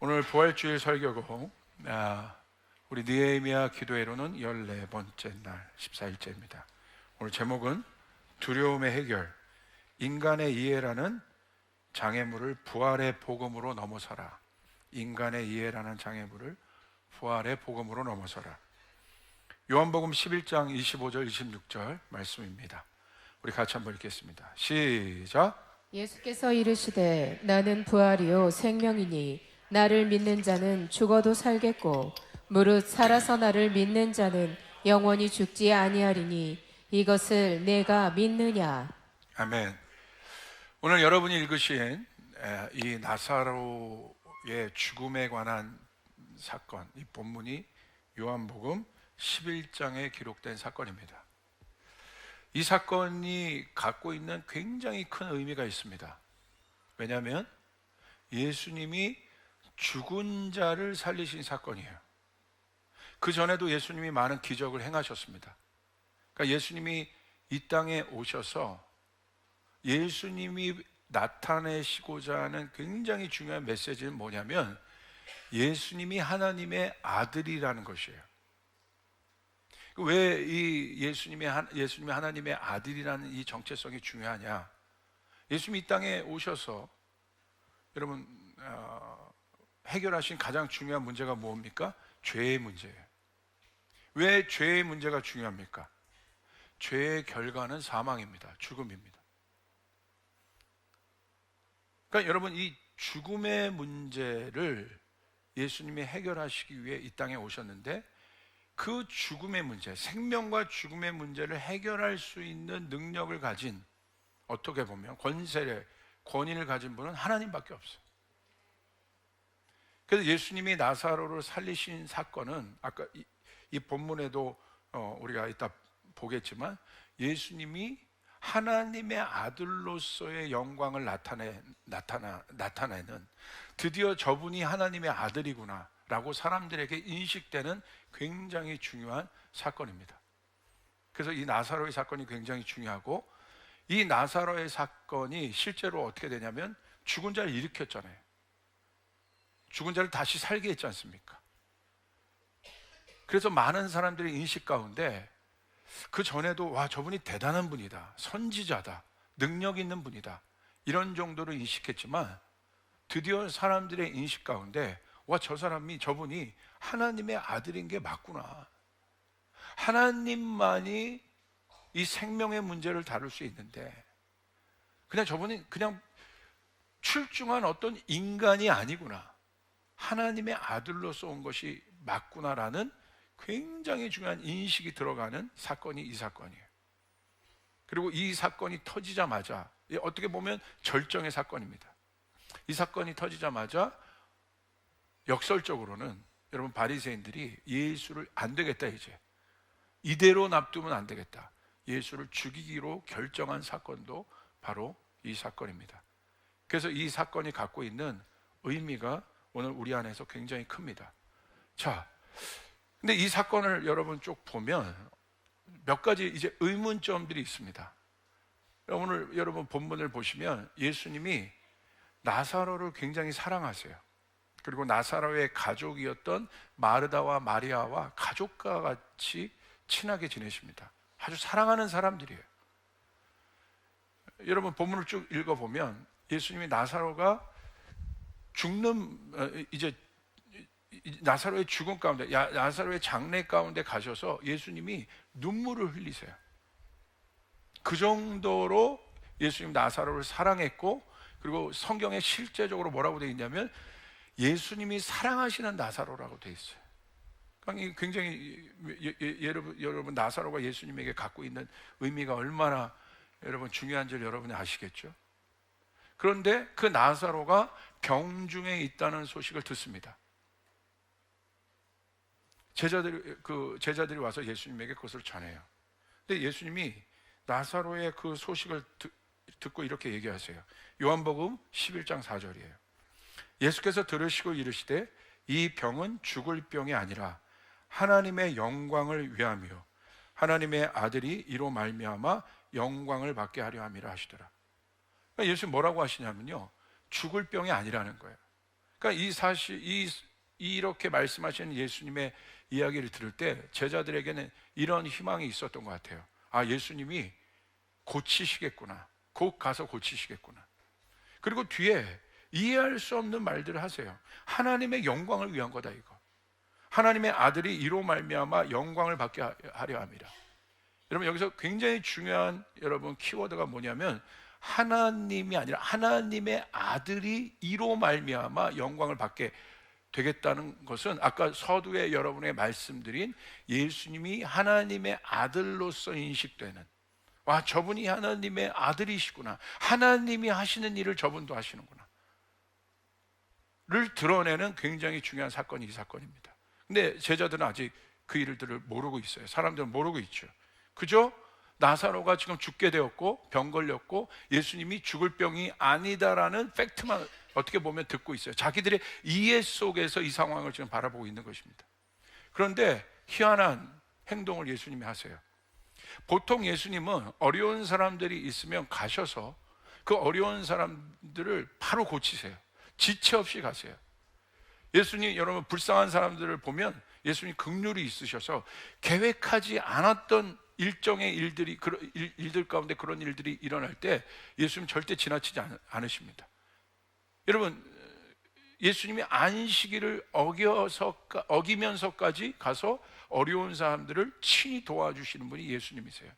오늘 부활주일 설교고 우리 느헤미야 기도회로는 14번째 날 14일째입니다. 오늘 제목은 두려움의 해결, 인간의 이해라는 장애물을 부활의 복음으로 넘어서라. 인간의 이해라는 장애물을 부활의 복음으로 넘어서라. 요한복음 11장 25절 26절 말씀입니다. 우리 같이 한번 읽겠습니다. 시작. 예수께서 이르시되 나는 부활이요 생명이니 나를 믿는 자는 죽어도 살겠고 무릇 살아서 나를 믿는 자는 영원히 죽지 아니하리니 이것을 내가 믿느냐. 아멘. 오늘 여러분이 읽으신 이 나사로의 죽음에 관한 사건, 이 본문이 요한복음 11장에 기록된 사건입니다. 이 사건이 갖고 있는 굉장히 큰 의미가 있습니다. 왜냐하면 예수님이 죽은 자를 살리신 사건이에요. 그 전에도 예수님이 많은 기적을 행하셨습니다. 그러니까 예수님이 이 땅에 오셔서 예수님이 나타내시고자 하는 굉장히 중요한 메시지는 뭐냐면 예수님이 하나님의 아들이라는 것이에요. 왜 이 예수님이 하나님의 아들이라는 이 정체성이 중요하냐? 예수님이 이 땅에 오셔서 여러분 해결하신 가장 중요한 문제가 뭡니까? 죄의 문제예요. 왜 죄의 문제가 중요합니까? 죄의 결과는 사망입니다. 죽음입니다. 그러니까 여러분 이 죽음의 문제를 예수님이 해결하시기 위해 이 땅에 오셨는데 그 죽음의 문제, 생명과 죽음의 문제를 해결할 수 있는 능력을 가진, 어떻게 보면 권위를 가진 분은 하나님밖에 없어요. 그래서 예수님이 나사로를 살리신 사건은 아까 이 본문에도 우리가 이따 보겠지만 예수님이 하나님의 아들로서의 영광을 나타내는, 드디어 저분이 하나님의 아들이구나 라고 사람들에게 인식되는 굉장히 중요한 사건입니다. 그래서 이 나사로의 사건이 굉장히 중요하고, 이 나사로의 사건이 실제로 어떻게 되냐면 죽은 자를 일으켰잖아요. 죽은 자를 다시 살게 했지 않습니까? 그래서 많은 사람들의 인식 가운데 그 전에도 와, 저분이 대단한 분이다, 선지자다, 능력 있는 분이다, 이런 정도로 인식했지만 드디어 사람들의 인식 가운데 와, 저분이 하나님의 아들인 게 맞구나. 하나님만이 이 생명의 문제를 다룰 수 있는데 저분이 그냥 출중한 어떤 인간이 아니구나. 하나님의 아들로서 온 것이 맞구나라는 굉장히 중요한 인식이 들어가는 사건이 이 사건이에요. 그리고 이 사건이 터지자마자 어떻게 보면 절정의 사건입니다. 이 사건이 터지자마자 역설적으로는 여러분 바리새인들이 예수를 안 되겠다, 이대로 납두면 안 되겠다, 예수를 죽이기로 결정한 사건도 바로 이 사건입니다. 그래서 이 사건이 갖고 있는 의미가 오늘 우리 안에서 굉장히 큽니다. 자, 근데 이 사건을 여러분 쭉 보면 몇 가지 이제 의문점들이 있습니다. 오늘 여러분 본문을 보시면 예수님이 나사로를 굉장히 사랑하세요. 그리고 나사로의 가족이었던 마르다와 마리아와 가족과 같이 친하게 지내십니다. 아주 사랑하는 사람들이에요. 여러분 본문을 쭉 읽어보면 예수님이 나사로가 이제 나사로의 죽음 가운데, 나사로의 장례 가운데 가셔서 예수님이 눈물을 흘리세요. 그 정도로 예수님 나사로를 사랑했고, 그리고 성경에 실제적으로 뭐라고 되어 있냐면 예수님이 사랑하시는 나사로라고 되어 있어요. 그러니까 굉장히 여러분 나사로가 예수님에게 갖고 있는 의미가 얼마나 여러분 중요한지를 여러분이 아시겠죠? 그런데 그 나사로가 병중에 있다는 소식을 듣습니다. 제자들이 와서 예수님에게 그것을 전해요. 근데 예수님이 나사로의 그 소식을 듣고 이렇게 얘기하세요. 요한복음 11장 4절이에요. 예수께서 들으시고 이르시되 이 병은 죽을 병이 아니라 하나님의 영광을 위함이요 하나님의 아들이 이로 말미암아 영광을 받게 하려 함이라 하시더라. 그러니까 예수님 뭐라고 하시냐면요, 죽을 병이 아니라는 거예요. 그러니까 이 사실 이렇게 말씀하시는 예수님의 이야기를 들을 때 제자들에게는 이런 희망이 있었던 것 같아요. 아, 예수님이 고치시겠구나. 곧 가서 고치시겠구나. 그리고 뒤에 이해할 수 없는 말들을 하세요. 하나님의 영광을 위한 거다 이거. 하나님의 아들이 이로 말미암아 영광을 받게 하려 함이라. 여러분, 여기서 굉장히 중요한 여러분 키워드가 뭐냐면 하나님이 아니라 하나님의 아들이 이로 말미암아 영광을 받게 되겠다는 것은 아까 서두에 여러분의 말씀드린 예수님이 하나님의 아들로서 인식되는, 와, 저분이 하나님의 아들이시구나, 하나님이 하시는 일을 저분도 하시는구나 를 드러내는 굉장히 중요한 사건이 이 사건입니다. 근데 제자들은 아직 그 일들을 모르고 있어요. 사람들은 모르고 있죠. 그죠? 나사로가 지금 죽게 되었고 병 걸렸고 예수님이 죽을 병이 아니다라는 팩트만 어떻게 보면 듣고 있어요. 자기들의 이해 속에서 이 상황을 지금 바라보고 있는 것입니다. 그런데 희한한 행동을 예수님이 하세요. 보통 예수님은 어려운 사람들이 있으면 가셔서 그 어려운 사람들을 바로 고치세요. 지체 없이 가세요. 예수님, 여러분, 불쌍한 사람들을 보면 예수님 긍휼이 있으셔서 계획하지 않았던 일정의 일들 가운데 그런 일들이 일어날 때 예수님 절대 지나치지 않으십니다. 여러분, 예수님이 안식일을 어기면서까지 가서 어려운 사람들을 친히 도와주시는 분이 예수님이세요.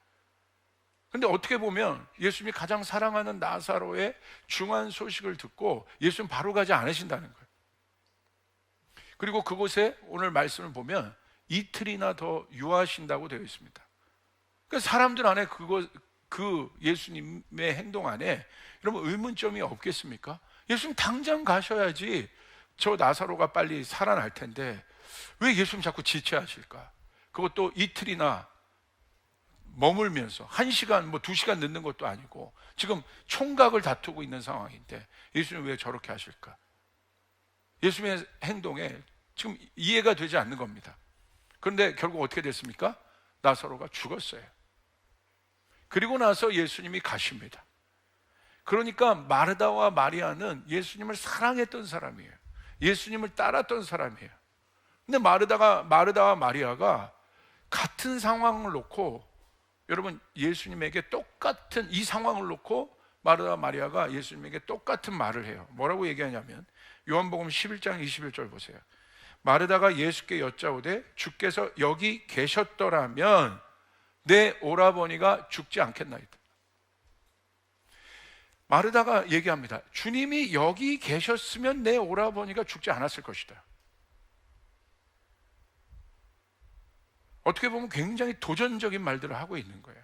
근데 어떻게 보면 예수님이 가장 사랑하는 나사로의 중한 소식을 듣고 예수님 바로 가지 않으신다는 거예요. 그리고 그곳에 오늘 말씀을 보면 이틀이나 더 유하신다고 되어 있습니다. 그러니까 사람들 안에 그 예수님의 행동 안에 여러분 의문점이 없겠습니까? 예수님 당장 가셔야지 저 나사로가 빨리 살아날 텐데 왜 예수님 자꾸 지체하실까? 그것도 이틀이나 머물면서 1시간, 2시간 늦는 것도 아니고 지금 총각을 다투고 있는 상황인데 예수님 왜 저렇게 하실까? 예수님의 행동에 지금 이해가 되지 않는 겁니다. 그런데 결국 어떻게 됐습니까? 나사로가 죽었어요. 그리고 나서 예수님이 가십니다. 그러니까 마르다와 마리아는 예수님을 사랑했던 사람이에요. 예수님을 따랐던 사람이에요. 근데 마르다와 마리아가 같은 상황을 놓고, 여러분, 예수님에게 똑같은 이 상황을 놓고 마르다와 마리아가 예수님에게 똑같은 말을 해요. 뭐라고 얘기하냐면 요한복음 11장 21절 보세요. 마르다가 예수께 여짜오되 주께서 여기 계셨더라면 내 오라버니가 죽지 않겠나이다. 마르다가 얘기합니다. 주님이 여기 계셨으면 내 오라버니가 죽지 않았을 것이다. 어떻게 보면 굉장히 도전적인 말들을 하고 있는 거예요.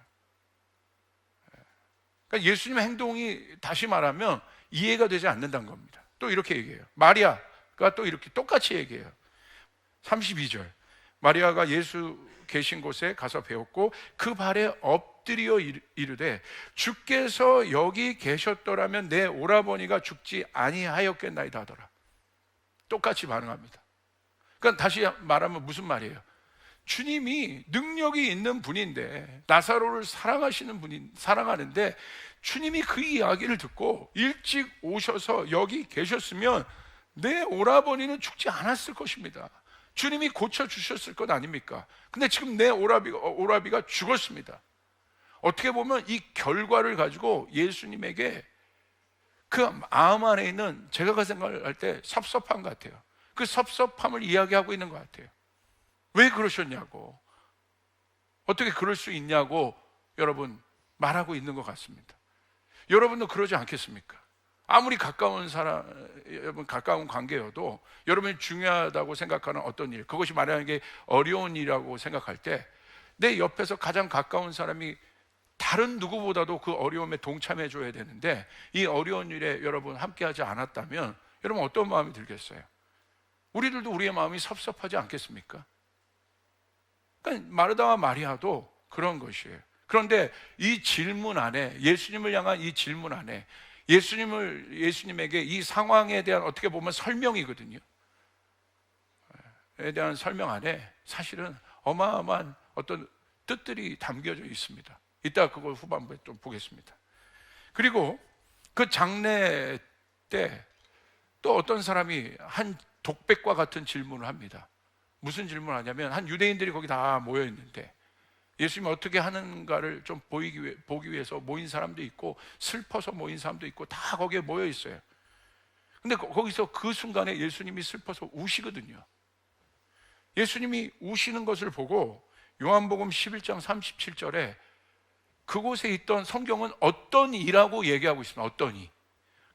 그러니까 예수님의 행동이 다시 말하면 이해가 되지 않는다는 겁니다. 또 이렇게 얘기해요. 마리아가 또 이렇게 똑같이 얘기해요. 32절. 마리아가 예수 계신 곳에 가서 배웠고 그 발에 엎드려 이르되 주께서 여기 계셨더라면 내 오라버니가 죽지 아니하였겠나이다 하더라. 똑같이 반응합니다. 그러니까 다시 말하면 무슨 말이에요? 주님이 능력이 있는 분인데 나사로를 사랑하는데 주님이 그 이야기를 듣고 일찍 오셔서 여기 계셨으면 내 오라버니는 죽지 않았을 것입니다. 주님이 고쳐주셨을 것 아닙니까? 근데 지금 내 오라비가 죽었습니다. 어떻게 보면 이 결과를 가지고 예수님에게 그 마음 안에 있는, 제가 생각할 때 섭섭함 같아요. 그 섭섭함을 이야기하고 있는 것 같아요. 왜 그러셨냐고, 어떻게 그럴 수 있냐고 여러분 말하고 있는 것 같습니다. 여러분도 그러지 않겠습니까? 아무리 가까운 사람, 여러분 가까운 관계여도 여러분이 중요하다고 생각하는 어떤 일, 그것이 만약에 어려운 일이라고 생각할 때 내 옆에서 가장 가까운 사람이 다른 누구보다도 그 어려움에 동참해 줘야 되는데 이 어려운 일에 여러분 함께하지 않았다면 여러분 어떤 마음이 들겠어요? 우리들도 우리의 마음이 섭섭하지 않겠습니까? 그러니까 마르다와 마리아도 그런 것이에요. 그런데 이 질문 안에, 예수님을 향한 이 질문 안에 예수님에게 이 상황에 대한 어떻게 보면 설명이거든요. 에 대한 설명 안에 사실은 어마어마한 어떤 뜻들이 담겨져 있습니다. 이따 그걸 후반부에 좀 보겠습니다. 그리고 그 장례 때 또 어떤 사람이 한 독백과 같은 질문을 합니다. 무슨 질문을 하냐면, 한 유대인들이 거기 다 모여 있는데 예수님이 어떻게 하는가를 좀 보기 위해서 모인 사람도 있고, 슬퍼서 모인 사람도 있고, 다 거기에 모여 있어요. 근데 거기서 그 순간에 예수님이 슬퍼서 우시거든요. 예수님이 우시는 것을 보고 요한복음 11장 37절에 그곳에 있던, 성경은 어떤 이라고 얘기하고 있습니다. 어떤 이.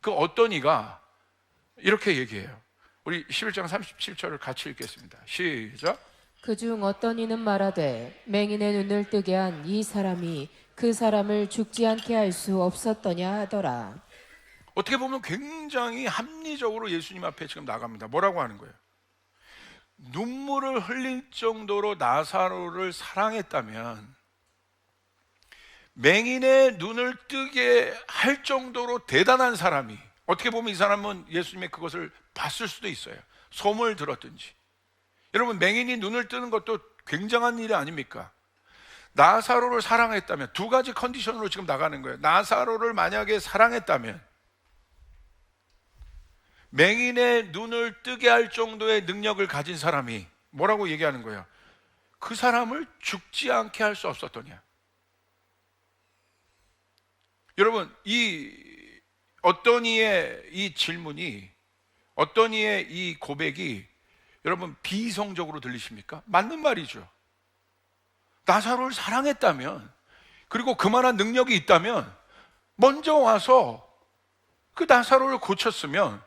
그 어떤 이가 이렇게 얘기해요. 우리 11장 37절을 같이 읽겠습니다. 시작. 그중 어떤 이는 말하되 맹인의 눈을 뜨게 한 이 사람이 그 사람을 죽지 않게 할 수 없었더냐 하더라. 어떻게 보면 굉장히 합리적으로 예수님 앞에 지금 나갑니다. 뭐라고 하는 거예요? 눈물을 흘릴 정도로 나사로를 사랑했다면, 맹인의 눈을 뜨게 할 정도로 대단한 사람이, 어떻게 보면 이 사람은 예수님의 그것을 봤을 수도 있어요. 소문을 들었든지. 여러분, 맹인이 눈을 뜨는 것도 굉장한 일이 아닙니까? 나사로를 사랑했다면, 두 가지 컨디션으로 지금 나가는 거예요. 나사로를 만약에 사랑했다면, 맹인의 눈을 뜨게 할 정도의 능력을 가진 사람이 뭐라고 얘기하는 거예요? 그 사람을 죽지 않게 할 수 없었더냐. 여러분, 이 어떤 이의 이 질문이, 어떤 이의 이 고백이 여러분 비이성적으로 들리십니까? 맞는 말이죠. 나사로를 사랑했다면, 그리고 그만한 능력이 있다면 먼저 와서 그 나사로를 고쳤으면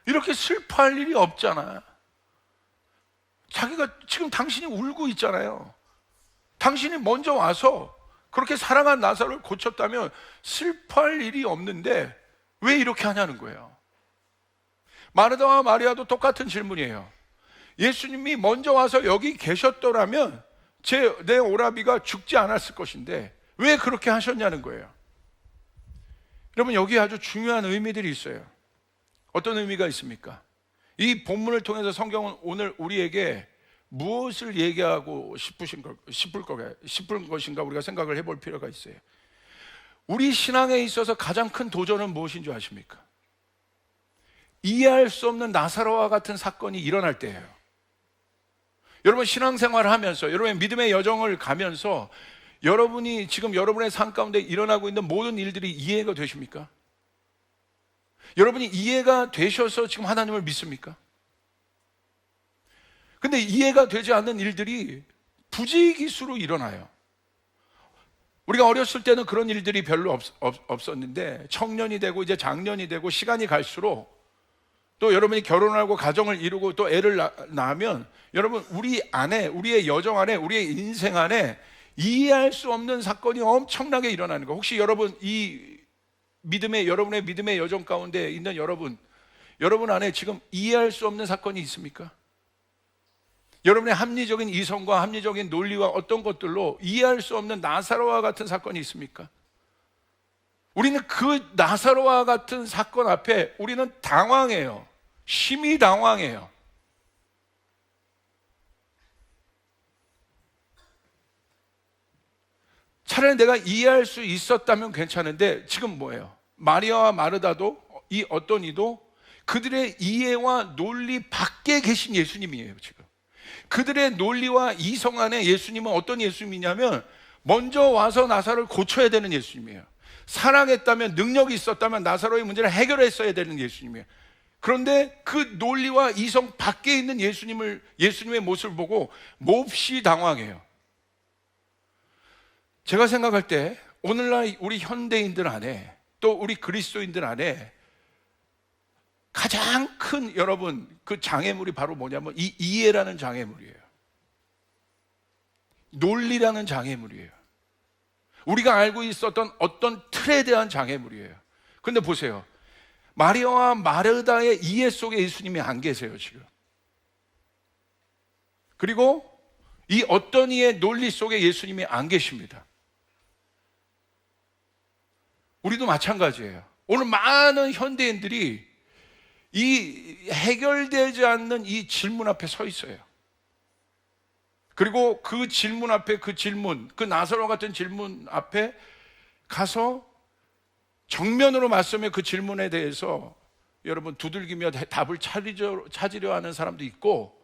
이렇게 슬퍼할 일이 없잖아. 자기가 지금, 당신이 울고 있잖아요. 당신이 먼저 와서 그렇게 사랑한 나사로를 고쳤다면 슬퍼할 일이 없는데 왜 이렇게 하냐는 거예요. 마르다와 마리아도 똑같은 질문이에요. 예수님이 먼저 와서 여기 계셨더라면 내 오라비가 죽지 않았을 것인데 왜 그렇게 하셨냐는 거예요. 여러분, 여기에 아주 중요한 의미들이 있어요. 어떤 의미가 있습니까? 이 본문을 통해서 성경은 오늘 우리에게 무엇을 얘기하고 싶을 것인가 우리가 생각을 해볼 필요가 있어요. 우리 신앙에 있어서 가장 큰 도전은 무엇인 줄 아십니까? 이해할 수 없는 나사로와 같은 사건이 일어날 때예요. 여러분, 신앙생활을 하면서, 여러분의 믿음의 여정을 가면서 여러분이 지금 여러분의 삶 가운데 일어나고 있는 모든 일들이 이해가 되십니까? 여러분이 이해가 되셔서 지금 하나님을 믿습니까? 근데 이해가 되지 않는 일들이 부지기수로 일어나요. 우리가 어렸을 때는 그런 일들이 별로 없었는데, 청년이 되고 이제 장년이 되고 시간이 갈수록, 또 여러분이 결혼하고 가정을 이루고 또 애를 낳으면 여러분, 우리 안에, 우리의 여정 안에, 우리의 인생 안에 이해할 수 없는 사건이 엄청나게 일어나는 거. 혹시 여러분, 여러분의 믿음의 여정 가운데 있는 여러분 안에 지금 이해할 수 없는 사건이 있습니까? 여러분의 합리적인 이성과 합리적인 논리와 어떤 것들로 이해할 수 없는 나사로와 같은 사건이 있습니까? 우리는 그 나사로와 같은 사건 앞에 우리는 당황해요. 심히 당황해요. 차라리 내가 이해할 수 있었다면 괜찮은데, 지금 뭐예요? 마리아와 마르다도, 이 어떤 이도 그들의 이해와 논리 밖에 계신 예수님이에요. 지금 그들의 논리와 이성 안에 예수님은 어떤 예수님이냐면, 먼저 와서 나사로를 고쳐야 되는 예수님이에요. 사랑했다면, 능력이 있었다면 나사로의 문제를 해결했어야 되는 예수님이에요. 그런데 그 논리와 이성 밖에 있는 예수님의 모습을 보고 몹시 당황해요. 제가 생각할 때 오늘날 우리 현대인들 안에, 또 우리 그리스도인들 안에 가장 큰, 여러분, 그 장애물이 바로 뭐냐면 이 이해라는 장애물이에요. 논리라는 장애물이에요. 우리가 알고 있었던 어떤 틀에 대한 장애물이에요. 근데 보세요, 마리아와 마르다의 이해 속에 예수님이 안 계세요 지금. 그리고 이 어떤 이의 논리 속에 예수님이 안 계십니다. 우리도 마찬가지예요. 오늘 많은 현대인들이 이 해결되지 않는 이 질문 앞에 서 있어요. 그리고 그 질문 앞에, 그 나사로 같은 질문 앞에 가서 정면으로 맞서며 그 질문에 대해서 여러분 두들기며 답을 찾으려 하는 사람도 있고,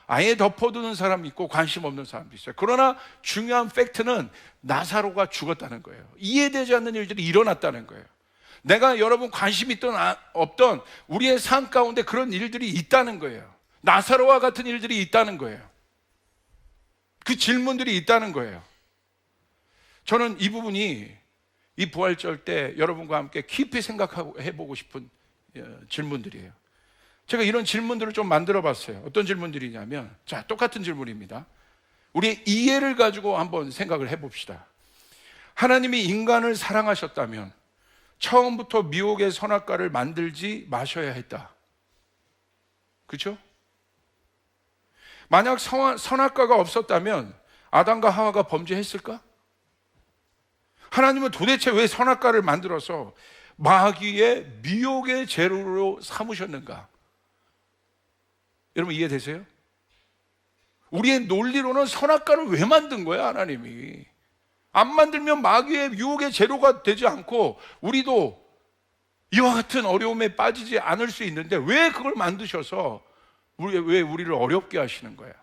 아예 덮어두는 사람이 있고 관심 없는 사람도 있어요. 그러나 중요한 팩트는 나사로가 죽었다는 거예요. 이해되지 않는 일들이 일어났다는 거예요. 내가 여러분 관심 있든 없든 우리의 삶 가운데 그런 일들이 있다는 거예요. 나사로와 같은 일들이 있다는 거예요. 그 질문들이 있다는 거예요. 저는 이 부분이 이 부활절 때 여러분과 함께 깊이 생각하고 해보고 싶은 질문들이에요. 제가 이런 질문들을 좀 만들어 봤어요. 어떤 질문들이냐면, 자, 똑같은 질문입니다. 우리의 이해를 가지고 한번 생각을 해봅시다. 하나님이 인간을 사랑하셨다면 처음부터 미혹의 선악과를 만들지 마셔야 했다. 그렇죠? 만약 선악과가 없었다면 아담과 하와가 범죄했을까? 하나님은 도대체 왜 선악과를 만들어서 마귀의 미혹의 재료로 삼으셨는가? 여러분 이해되세요? 우리의 논리로는 선악과를 왜 만든 거야, 하나님이? 안 만들면 마귀의 유혹의 재료가 되지 않고 우리도 이와 같은 어려움에 빠지지 않을 수 있는데 왜 그걸 만드셔서 왜 우리를 어렵게 하시는 거야?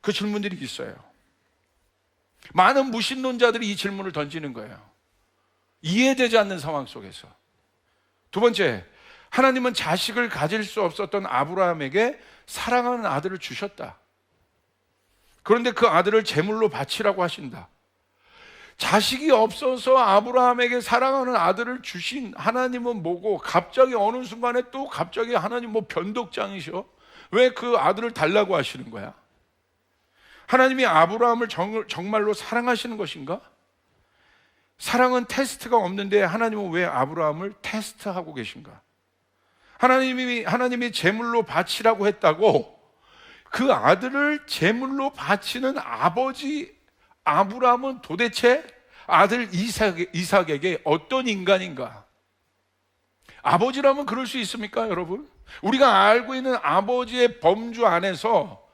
그 질문들이 있어요. 많은 무신론자들이 이 질문을 던지는 거예요. 이해되지 않는 상황 속에서. 두 번째, 하나님은 자식을 가질 수 없었던 아브라함에게 사랑하는 아들을 주셨다. 그런데 그 아들을 제물로 바치라고 하신다. 자식이 없어서 아브라함에게 사랑하는 아들을 주신 하나님은 뭐고, 갑자기 어느 순간에 또 갑자기 하나님 뭐 변덕장이셔? 왜 그 아들을 달라고 하시는 거야? 하나님이 아브라함을 정말로 사랑하시는 것인가? 사랑은 테스트가 없는데 하나님은 왜 아브라함을 테스트하고 계신가? 하나님이 제물로 바치라고 했다고 그 아들을 제물로 바치는 아버지 아브라함은 도대체 아들 이삭에게 어떤 인간인가? 아버지라면 그럴 수 있습니까, 여러분? 우리가 알고 있는 아버지의 범주 안에서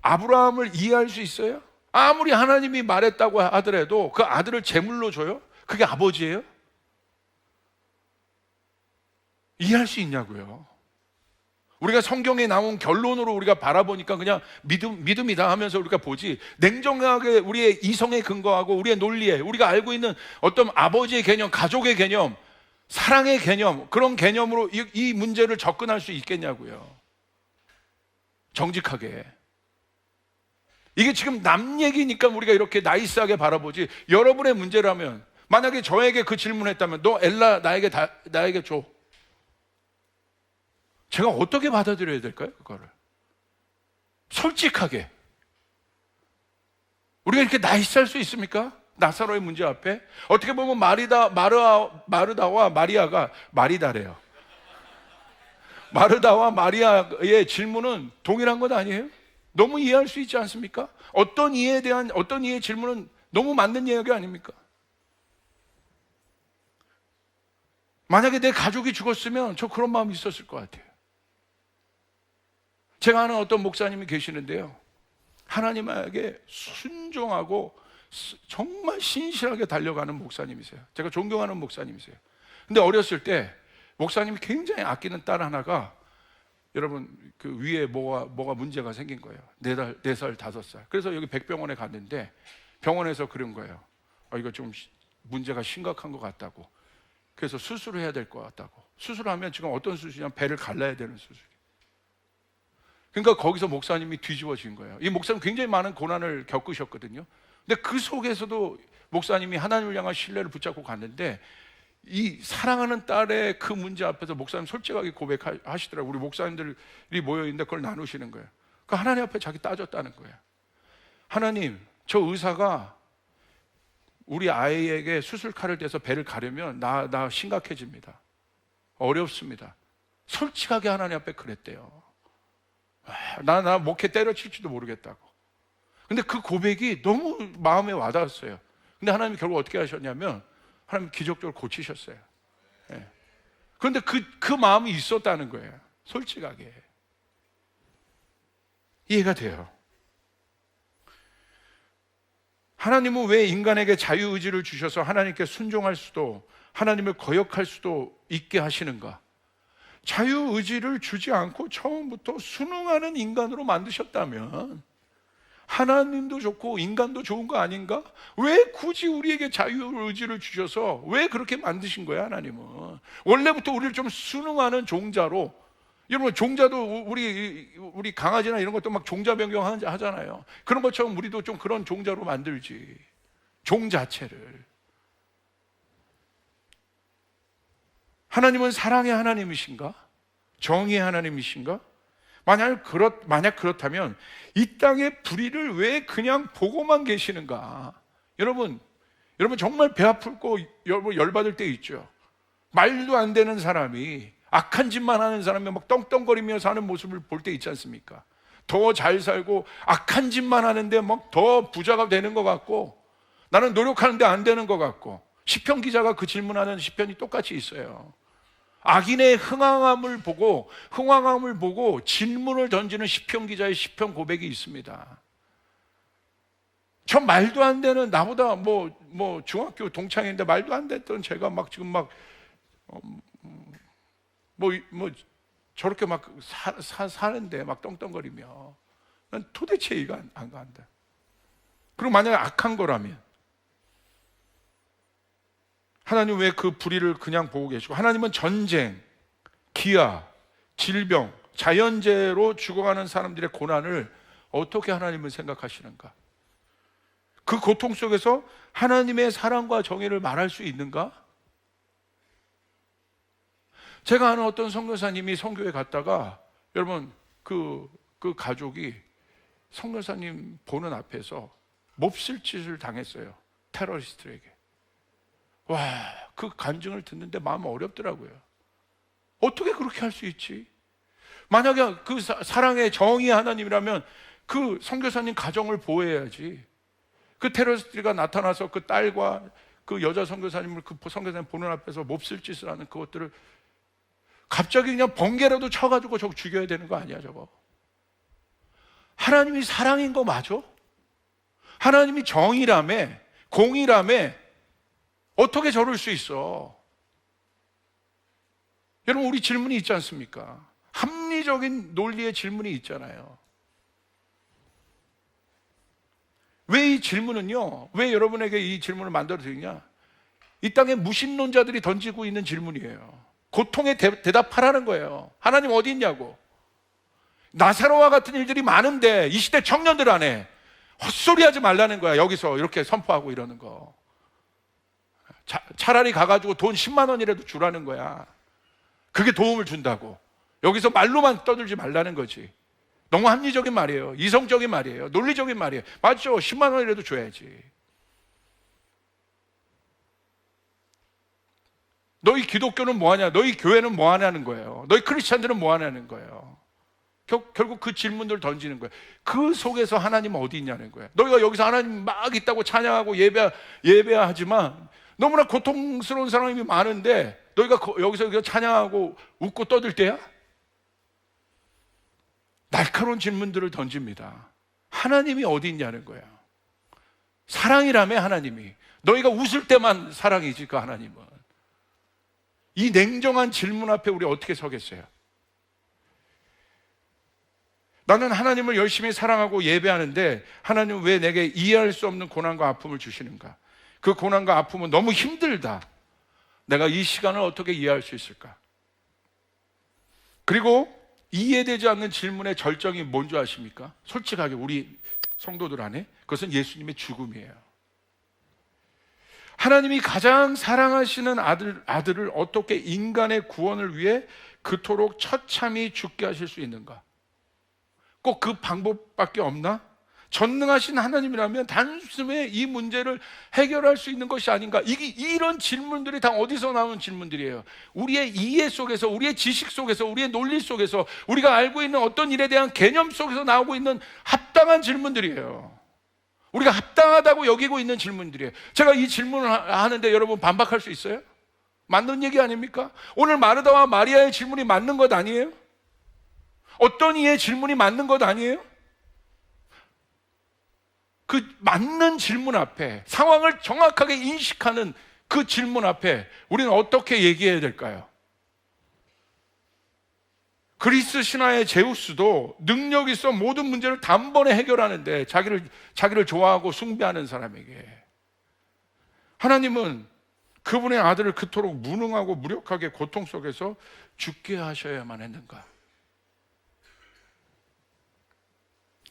아브라함을 이해할 수 있어요? 아무리 하나님이 말했다고 하더라도 그 아들을 제물로 줘요? 그게 아버지예요? 이해할 수 있냐고요? 우리가 성경에 나온 결론으로 우리가 바라보니까 그냥 믿음이다 하면서 우리가 보지, 냉정하게 우리의 이성에 근거하고 우리의 논리에 우리가 알고 있는 어떤 아버지의 개념, 가족의 개념, 사랑의 개념, 그런 개념으로 이 문제를 접근할 수 있겠냐고요? 정직하게. 이게 지금 남 얘기니까 우리가 이렇게 나이스하게 바라보지, 여러분의 문제라면, 만약에 저에게 그 질문했다면 너 엘라 나에게 줘. 제가 어떻게 받아들여야 될까요? 그거를 솔직하게. 우리가 이렇게 나이스할 수 있습니까? 나사로의 문제 앞에. 어떻게 보면 마르다와 마리아가, 마리다래요. 마르다와 마리아의 질문은 동일한 것 아니에요? 너무 이해할 수 있지 않습니까? 어떤 이해에 대한 어떤 이해의 질문은 너무 맞는 이야기 아닙니까? 만약에 내 가족이 죽었으면 저 그런 마음이 있었을 것 같아요. 제가 아는 어떤 목사님이 계시는데요, 하나님에게 순종하고 정말 신실하게 달려가는 목사님이세요. 제가 존경하는 목사님이세요. 근데 어렸을 때 목사님이 굉장히 아끼는 딸 하나가, 여러분 그 위에 뭐가 문제가 생긴 거예요. 4살, 5살. 그래서 여기 백병원에 갔는데 병원에서 그런 거예요. 이거 좀 문제가 심각한 것 같다고. 그래서 수술을 해야 될 것 같다고. 수술하면 지금 어떤 수술이냐면 배를 갈라야 되는 수술. 그러니까 거기서 목사님이 뒤집어진 거예요. 이 목사님 굉장히 많은 고난을 겪으셨거든요. 근데 그 속에서도 목사님이 하나님을 향한 신뢰를 붙잡고 갔는데, 이 사랑하는 딸의 그 문제 앞에서 목사님 솔직하게 고백하시더라고요. 우리 목사님들이 모여있는데 그걸 나누시는 거예요. 그 하나님 앞에 자기 따졌다는 거예요. 하나님, 저 의사가 우리 아이에게 수술칼을 대서 배를 가려면 나 심각해집니다. 어렵습니다. 솔직하게 하나님 앞에 그랬대요. 나 목에 때려칠지도 모르겠다고. 근데 그 고백이 너무 마음에 와닿았어요. 근데 하나님이 결국 어떻게 하셨냐면 하나님 기적적으로 고치셨어요. 예. 그런데 그 마음이 있었다는 거예요. 솔직하게. 이해가 돼요. 하나님은 왜 인간에게 자유의지를 주셔서 하나님께 순종할 수도 하나님을 거역할 수도 있게 하시는가? 자유의지를 주지 않고 처음부터 순응하는 인간으로 만드셨다면 하나님도 좋고 인간도 좋은 거 아닌가? 왜 굳이 우리에게 자유의지를 주셔서 왜 그렇게 만드신 거야, 하나님은? 원래부터 우리를 좀 순응하는 종자로. 여러분, 종자도 우리 강아지나 이런 것도 막 종자 변경 하잖아요. 그런 것처럼 우리도 좀 그런 종자로 만들지. 종 자체를. 하나님은 사랑의 하나님이신가? 정의의 하나님이신가? 만약 그렇다면 이 땅의 불의를 왜 그냥 보고만 계시는가? 여러분 정말 배 아프고 열받을 때 있죠. 말도 안 되는 사람이, 악한 짓만 하는 사람이 막 떵떵거리며 사는 모습을 볼 때 있지 않습니까? 더 잘 살고 악한 짓만 하는데 막 더 부자가 되는 것 같고, 나는 노력하는데 안 되는 것 같고. 시편 기자가 그 질문하는 시편이 똑같이 있어요. 악인의 흥황함을 보고 질문을 던지는 시편 기자의 시편 고백이 있습니다. 전 말도 안 되는, 나보다 뭐 중학교 동창인데 말도 안 됐던 제가 막 지금 저렇게 막 사는데 막 떵떵거리며, 난 도대체 이해가 안 간다. 그리고 만약에 악한 거라면 하나님 왜 그 불의를 그냥 보고 계시고, 하나님은 전쟁, 기아, 질병, 자연재해로 죽어가는 사람들의 고난을 어떻게 하나님은 생각하시는가? 그 고통 속에서 하나님의 사랑과 정의를 말할 수 있는가? 제가 아는 어떤 선교사님이 선교에 갔다가, 여러분 그 가족이 선교사님 보는 앞에서 몹쓸 짓을 당했어요. 테러리스트에게. 와, 그 간증을 듣는데 마음 어렵더라고요. 어떻게 그렇게 할 수 있지? 만약에 그 사랑의 정의의 하나님이라면 그 선교사님 가정을 보호해야지. 그 테러리스트가 나타나서 그 딸과 그 여자 선교사님을 그 선교사님 보는 앞에서 몹쓸 짓을 하는 그것들을 갑자기 그냥 번개라도 쳐가지고 저거 죽여야 되는 거 아니야, 저거? 하나님이 사랑인 거 맞아? 하나님이 정의라며, 공의라며, 어떻게 저럴 수 있어? 여러분, 우리 질문이 있지 않습니까? 합리적인 논리의 질문이 있잖아요. 왜 이 질문은요, 왜 여러분에게 이 질문을 만들어 드리냐? 이 땅에 무신론자들이 던지고 있는 질문이에요. 고통에 대답하라는 거예요. 하나님 어디 있냐고. 나사로와 같은 일들이 많은데 이 시대 청년들 안에 헛소리 하지 말라는 거야. 여기서 이렇게 선포하고 이러는 거. 차라리 가가지고 돈 10만 원이라도 주라는 거야. 그게 도움을 준다고. 여기서 말로만 떠들지 말라는 거지. 너무 합리적인 말이에요. 이성적인 말이에요. 논리적인 말이에요. 맞죠? 10만 원이라도 줘야지. 너희 기독교는 뭐하냐? 너희 교회는 뭐하냐는 거예요. 너희 크리스찬들은 뭐하냐는 거예요. 결국 그 질문들을 던지는 거예요. 그 속에서 하나님은 어디 있냐는 거예요. 너희가 여기서 하나님 막 있다고 찬양하고 예배하지만 너무나 고통스러운 사람이 많은데 너희가 여기서 찬양하고 웃고 떠들 때야? 날카로운 질문들을 던집니다. 하나님이 어디 있냐는 거야. 사랑이라며 하나님이. 너희가 웃을 때만 사랑이지 그 하나님은. 이 냉정한 질문 앞에 우리 어떻게 서겠어요? 나는 하나님을 열심히 사랑하고 예배하는데 하나님은 왜 내게 이해할 수 없는 고난과 아픔을 주시는가? 그 고난과 아픔은 너무 힘들다. 내가 이 시간을 어떻게 이해할 수 있을까? 그리고 이해되지 않는 질문의 절정이 뭔지 아십니까? 솔직하게 우리 성도들 안에 그것은 예수님의 죽음이에요. 하나님이 가장 사랑하시는 아들을 어떻게 인간의 구원을 위해 그토록 처참히 죽게 하실 수 있는가? 꼭 그 방법밖에 없나? 전능하신 하나님이라면 단숨에 이 문제를 해결할 수 있는 것이 아닌가? 이런 질문들이 다 어디서 나오는 질문들이에요? 우리의 이해 속에서, 우리의 지식 속에서, 우리의 논리 속에서, 우리가 알고 있는 어떤 일에 대한 개념 속에서 나오고 있는 합당한 질문들이에요. 우리가 합당하다고 여기고 있는 질문들이에요. 제가 이 질문을 하는데 여러분 반박할 수 있어요? 맞는 얘기 아닙니까? 오늘 마르다와 마리아의 질문이 맞는 것 아니에요? 어떤 이의 질문이 맞는 것 아니에요? 그 맞는 질문 앞에, 상황을 정확하게 인식하는 그 질문 앞에 우리는 어떻게 얘기해야 될까요? 그리스 신화의 제우스도 능력 있어 모든 문제를 단번에 해결하는데 자기를 좋아하고 숭배하는 사람에게 하나님은 그분의 아들을 그토록 무능하고 무력하게 고통 속에서 죽게 하셔야만 했는가?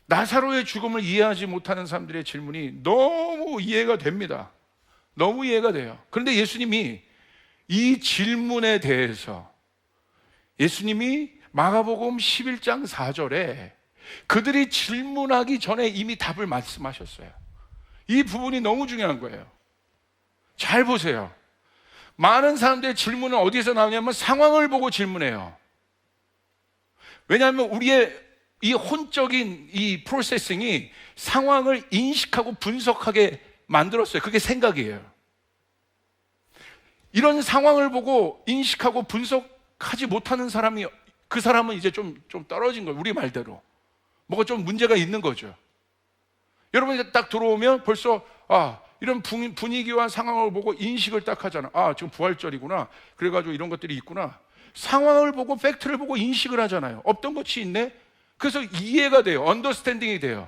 나사로의 죽음을 이해하지 못하는 사람들의 질문이 너무 이해가 됩니다. 너무 이해가 돼요. 그런데 예수님이 이 질문에 대해서 예수님이 마가복음 11장 4절에 그들이 질문하기 전에 이미 답을 말씀하셨어요. 이 부분이 너무 중요한 거예요. 잘 보세요. 많은 사람들의 질문은 어디서 나오냐면 상황을 보고 질문해요. 왜냐하면 우리의 이 혼적인 이 프로세싱이 상황을 인식하고 분석하게 만들었어요. 그게 생각이에요. 이런 상황을 보고 인식하고 분석하지 못하는 사람이, 그 사람은 이제 좀 떨어진 거예요. 우리 말대로 뭐가 좀 문제가 있는 거죠. 여러분이 딱 들어오면 벌써 이런 분위기와 상황을 보고 인식을 딱 하잖아. 지금 부활절이구나, 그래가지고 이런 것들이 있구나. 상황을 보고 팩트를 보고 인식을 하잖아요. 없던 것이 있네. 그래서 이해가 돼요. 언더스탠딩이 돼요.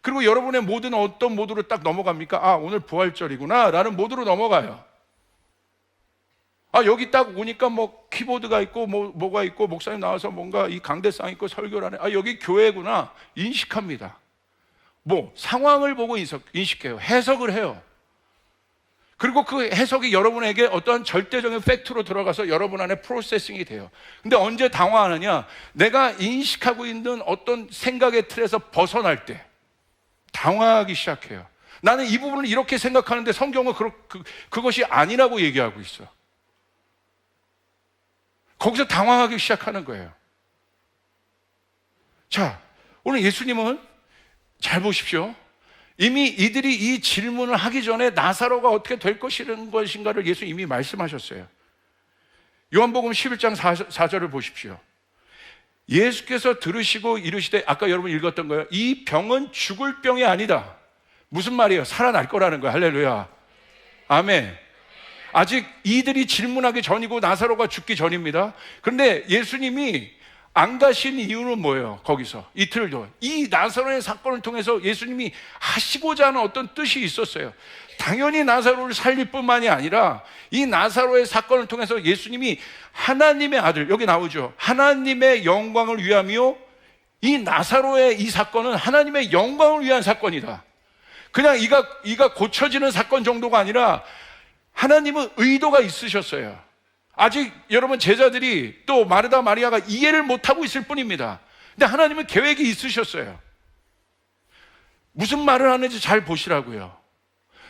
그리고 여러분의 모든 어떤 모드로 딱 넘어갑니까? 오늘 부활절이구나 라는 모드로 넘어가요. 여기 딱 오니까 뭐 키보드가 있고 뭐가 있고 목사님 나와서 뭔가 이 강대상 있고 설교를 하네. 여기 교회구나 인식합니다. 상황을 보고 인식해요. 해석을 해요. 그리고 그 해석이 여러분에게 어떠한 절대적인 팩트로 들어가서 여러분 안에 프로세싱이 돼요. 근데 언제 당황하느냐? 내가 인식하고 있는 어떤 생각의 틀에서 벗어날 때 당황하기 시작해요. 나는 이 부분을 이렇게 생각하는데 성경은 그것이 아니라고 얘기하고 있어. 거기서 당황하기 시작하는 거예요. 자, 오늘 예수님은 잘 보십시오. 이미 이들이 이 질문을 하기 전에 나사로가 어떻게 될 것인가를 예수 이미 말씀하셨어요. 요한복음 11장 4절을 보십시오. 예수께서 들으시고 이르시되, 아까 여러분 읽었던 거예요. 이 병은 죽을 병이 아니다. 무슨 말이에요? 살아날 거라는 거예요. 할렐루야. 아멘. 아직 이들이 질문하기 전이고 나사로가 죽기 전입니다. 그런데 예수님이 안 가신 이유는 뭐예요? 거기서 이틀도 이 나사로의 사건을 통해서 예수님이 하시고자 하는 어떤 뜻이 있었어요. 당연히 나사로를 살릴 뿐만이 아니라 이 나사로의 사건을 통해서 예수님이 하나님의 아들, 여기 나오죠. 하나님의 영광을 위하며, 이 나사로의 이 사건은 하나님의 영광을 위한 사건이다. 그냥 이가 고쳐지는 사건 정도가 아니라 하나님은 의도가 있으셨어요. 아직 여러분 제자들이 또 마르다 마리아가 이해를 못하고 있을 뿐입니다. 근데 하나님은 계획이 있으셨어요. 무슨 말을 하는지 잘 보시라고요.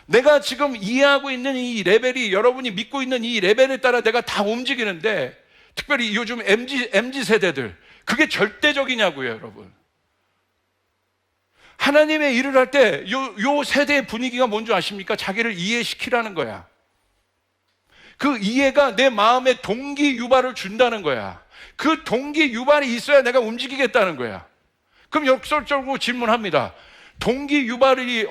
내가 지금 이해하고 있는 이 레벨이, 여러분이 믿고 있는 이 레벨에 따라 내가 다 움직이는데, 특별히 요즘 MZ 세대들, 그게 절대적이냐고요, 여러분. 하나님의 일을 할 때 요 세대의 분위기가 뭔지 아십니까? 자기를 이해시키라는 거야. 그 이해가 내 마음에 동기 유발을 준다는 거야. 그 동기 유발이 있어야 내가 움직이겠다는 거야. 그럼 역설적으로 질문합니다. 동기 유발이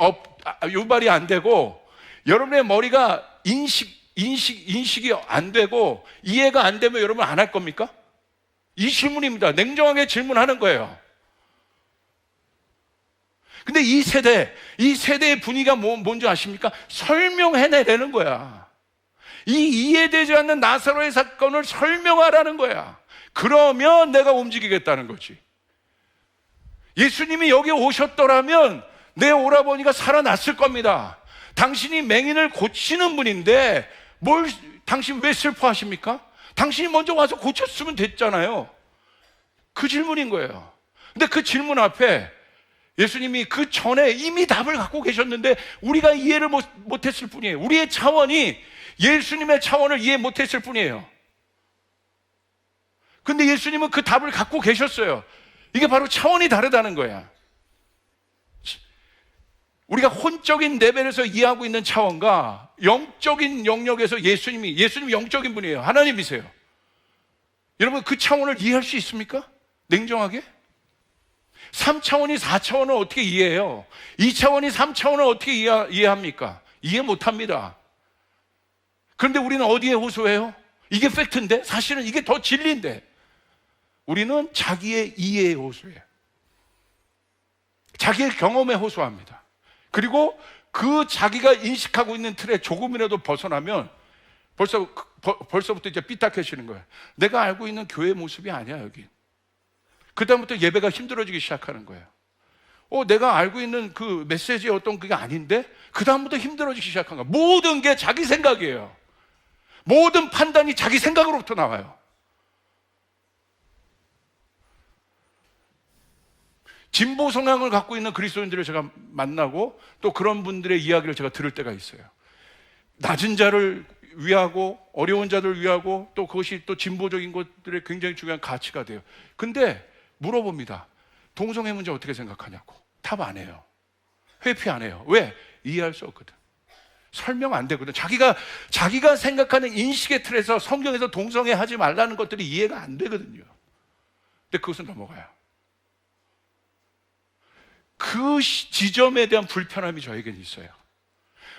안 되고 여러분의 머리가 인식이 안 되고 이해가 안 되면 여러분 안 할 겁니까? 이 질문입니다. 냉정하게 질문하는 거예요. 근데 이 세대의 분위기가 뭔지 아십니까? 설명해내라는 거야. 이 이해되지 않는 나사로의 사건을 설명하라는 거야. 그러면 내가 움직이겠다는 거지. 예수님이 여기 오셨더라면 내 오라버니가 살아났을 겁니다. 당신이 맹인을 고치는 분인데 당신 왜 슬퍼하십니까? 당신이 먼저 와서 고쳤으면 됐잖아요. 그 질문인 거예요. 근데 그 질문 앞에 예수님이 그 전에 이미 답을 갖고 계셨는데 우리가 이해를 못했을 뿐이에요. 우리의 차원이 예수님의 차원을 이해 못했을 뿐이에요. 근데 예수님은 그 답을 갖고 계셨어요. 이게 바로 차원이 다르다는 거야. 우리가 혼적인 레벨에서 이해하고 있는 차원과 영적인 영역에서 예수님 영적인 분이에요. 하나님이세요. 여러분 그 차원을 이해할 수 있습니까? 냉정하게? 3차원이 4차원을 어떻게 이해해요? 2차원이 3차원을 어떻게 이해합니까? 이해 못합니다. 그런데 우리는 어디에 호소해요? 이게 팩트인데? 사실은 이게 더 진리인데. 우리는 자기의 이해에 호소해요. 자기의 경험에 호소합니다. 그리고 그 자기가 인식하고 있는 틀에 조금이라도 벗어나면 벌써부터 이제 삐딱해지는 거예요. 내가 알고 있는 교회 모습이 아니야, 여기. 그다음부터 예배가 힘들어지기 시작하는 거예요. 내가 알고 있는 그 메시지의 어떤 그게 아닌데? 그다음부터 힘들어지기 시작한 거예요. 모든 게 자기 생각이에요. 모든 판단이 자기 생각으로부터 나와요. 진보 성향을 갖고 있는 그리스도인들을 제가 만나고 또 그런 분들의 이야기를 제가 들을 때가 있어요. 낮은 자를 위하고 어려운 자들을 위하고 또 그것이 또 진보적인 것들의 굉장히 중요한 가치가 돼요. 근데 물어봅니다. 동성애 문제 어떻게 생각하냐고. 답 안 해요. 회피 안 해요. 왜? 이해할 수 없거든. 설명 안 되거든. 자기가 생각하는 인식의 틀에서 성경에서 동성애 하지 말라는 것들이 이해가 안 되거든요. 근데 그것은 넘어가요. 그 지점에 대한 불편함이 저에게는 있어요.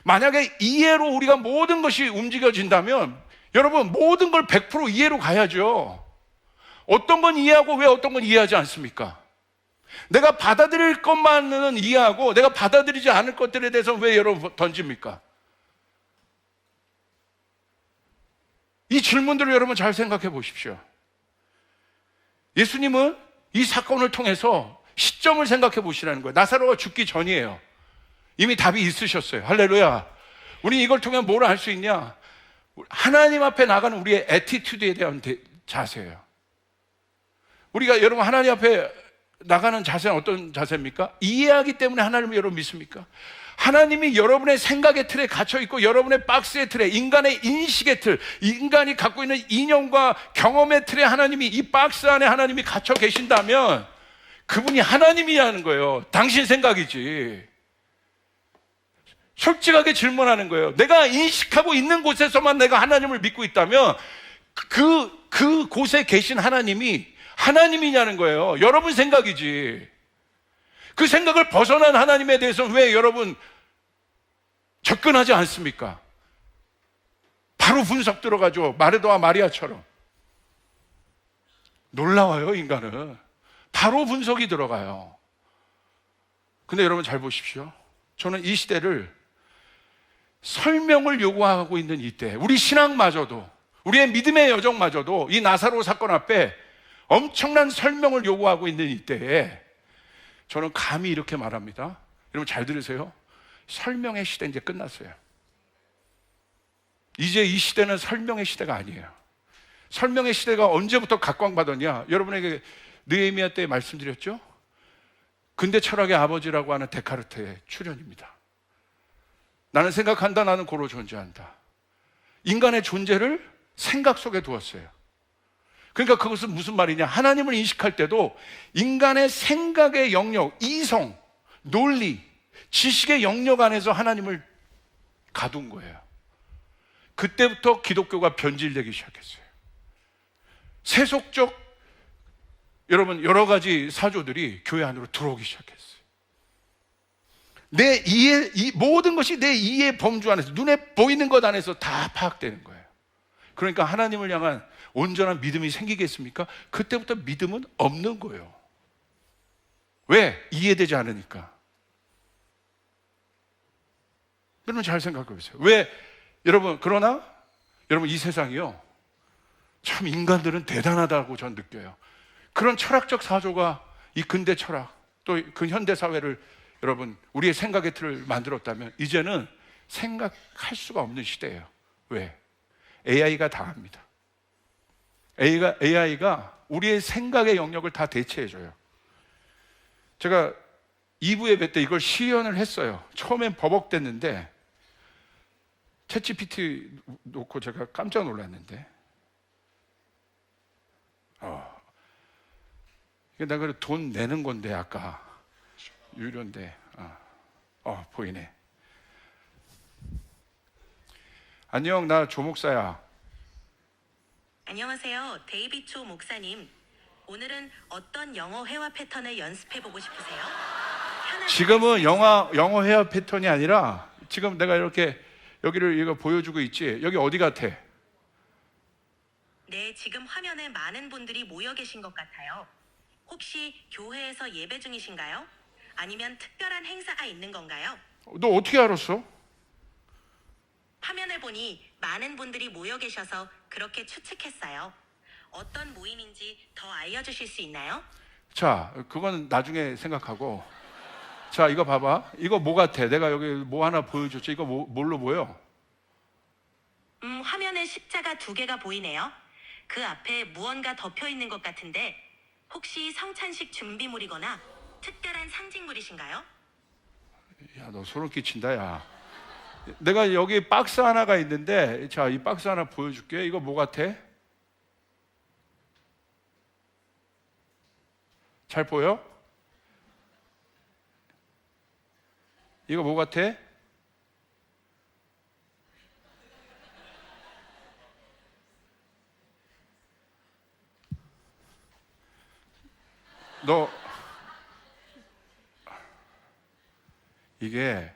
만약에 이해로 우리가 모든 것이 움직여진다면 여러분 모든 걸 100% 이해로 가야죠. 어떤 건 이해하고 왜 어떤 건 이해하지 않습니까? 내가 받아들일 것만은 이해하고 내가 받아들이지 않을 것들에 대해서 왜 여러분 던집니까? 이 질문들을 여러분 잘 생각해 보십시오. 예수님은 이 사건을 통해서 시점을 생각해 보시라는 거예요. 나사로가 죽기 전이에요. 이미 답이 있으셨어요. 할렐루야. 우리 이걸 통해 뭘 알 수 있냐? 하나님 앞에 나가는 우리의 애티튜드에 대한 자세예요. 우리가 여러분 하나님 앞에 나가는 자세는 어떤 자세입니까? 이해하기 때문에 하나님을 여러분 믿습니까? 하나님이 여러분의 생각의 틀에 갇혀 있고 여러분의 박스의 틀에, 인간의 인식의 틀, 인간이 갖고 있는 이념과 경험의 틀에 하나님이, 이 박스 안에 하나님이 갇혀 계신다면 그분이 하나님이라는 거예요. 당신 생각이지. 솔직하게 질문하는 거예요. 내가 인식하고 있는 곳에서만 내가 하나님을 믿고 있다면 그 곳에 계신 하나님이 하나님이냐는 거예요. 여러분 생각이지. 그 생각을 벗어난 하나님에 대해서 왜 여러분 접근하지 않습니까? 바로 분석 들어가죠. 마르다와 마리아처럼. 놀라워요, 인간은. 바로 분석이 들어가요. 근데 여러분 잘 보십시오. 저는 이 시대를 설명을 요구하고 있는 이때, 우리 신앙마저도, 우리의 믿음의 여정마저도 이 나사로 사건 앞에 엄청난 설명을 요구하고 있는 이때에 저는 감히 이렇게 말합니다. 여러분 잘 들으세요. 설명의 시대 이제 끝났어요. 이제 이 시대는 설명의 시대가 아니에요. 설명의 시대가 언제부터 각광받았냐? 여러분에게 느헤미야 때 말씀드렸죠? 근대 철학의 아버지라고 하는 데카르트의 출현입니다. 나는 생각한다, 나는 고로 존재한다. 인간의 존재를 생각 속에 두었어요. 그러니까 그것은 무슨 말이냐? 하나님을 인식할 때도 인간의 생각의 영역, 이성, 논리, 지식의 영역 안에서 하나님을 가둔 거예요. 그때부터 기독교가 변질되기 시작했어요. 세속적 여러분 여러 가지 사조들이 교회 안으로 들어오기 시작했어요. 내 이해, 모든 것이 내 이해의 범주 안에서, 눈에 보이는 것 안에서 다 파악되는 거예요. 그러니까 하나님을 향한 온전한 믿음이 생기겠습니까? 그때부터 믿음은 없는 거예요. 왜? 이해되지 않으니까. 여러분 잘 생각해 보세요. 왜? 여러분, 그러나 여러분 이 세상이요, 참 인간들은 대단하다고 전 느껴요. 그런 철학적 사조가 이 근대 철학, 또 그 현대 사회를 여러분 우리의 생각의 틀을 만들었다면 이제는 생각할 수가 없는 시대예요. 왜? AI가 다 합니다. AI가 우리의 생각의 영역을 다 대체해줘요. 제가 2부 예배 때 이걸 시연을 했어요. 처음엔 버벅댔는데 챗GPT 놓고 제가 깜짝 놀랐는데 이게 내가 돈 내는 건데 아까 유료인데 보이네. 안녕, 나 조 목사야. 안녕하세요. 데이비초 목사님. 오늘은 어떤 영어 회화 패턴을 연습해보고 싶으세요? 지금은 영어 회화 패턴이 아니라 지금 내가 이렇게 여기를 이거 보여주고 있지. 여기 어디 같아? 네, 지금 화면에 많은 분들이 모여 계신 것 같아요. 혹시 교회에서 예배 중이신가요? 아니면 특별한 행사가 있는 건가요? 너 어떻게 알았어? 화면을 보니 많은 분들이 모여 계셔서 그렇게 추측했어요. 어떤 모임인지 더 알려주실 수 있나요? 자, 그건 나중에 생각하고. 자, 이거 봐봐. 이거 뭐 같아? 내가 여기 뭐 하나 보여줬지? 이거 뭘로 보여? 화면에 십자가 2개가 보이네요. 그 앞에 무언가 덮여 있는 것 같은데 혹시 성찬식 준비물이거나 특별한 상징물이신가요? 야, 너 소름 끼친다, 야. 내가 여기 박스 하나가 있는데, 자, 이 박스 하나 보여줄게. 이거 뭐 같아? 잘 보여? 이거 뭐 같아? 너 이게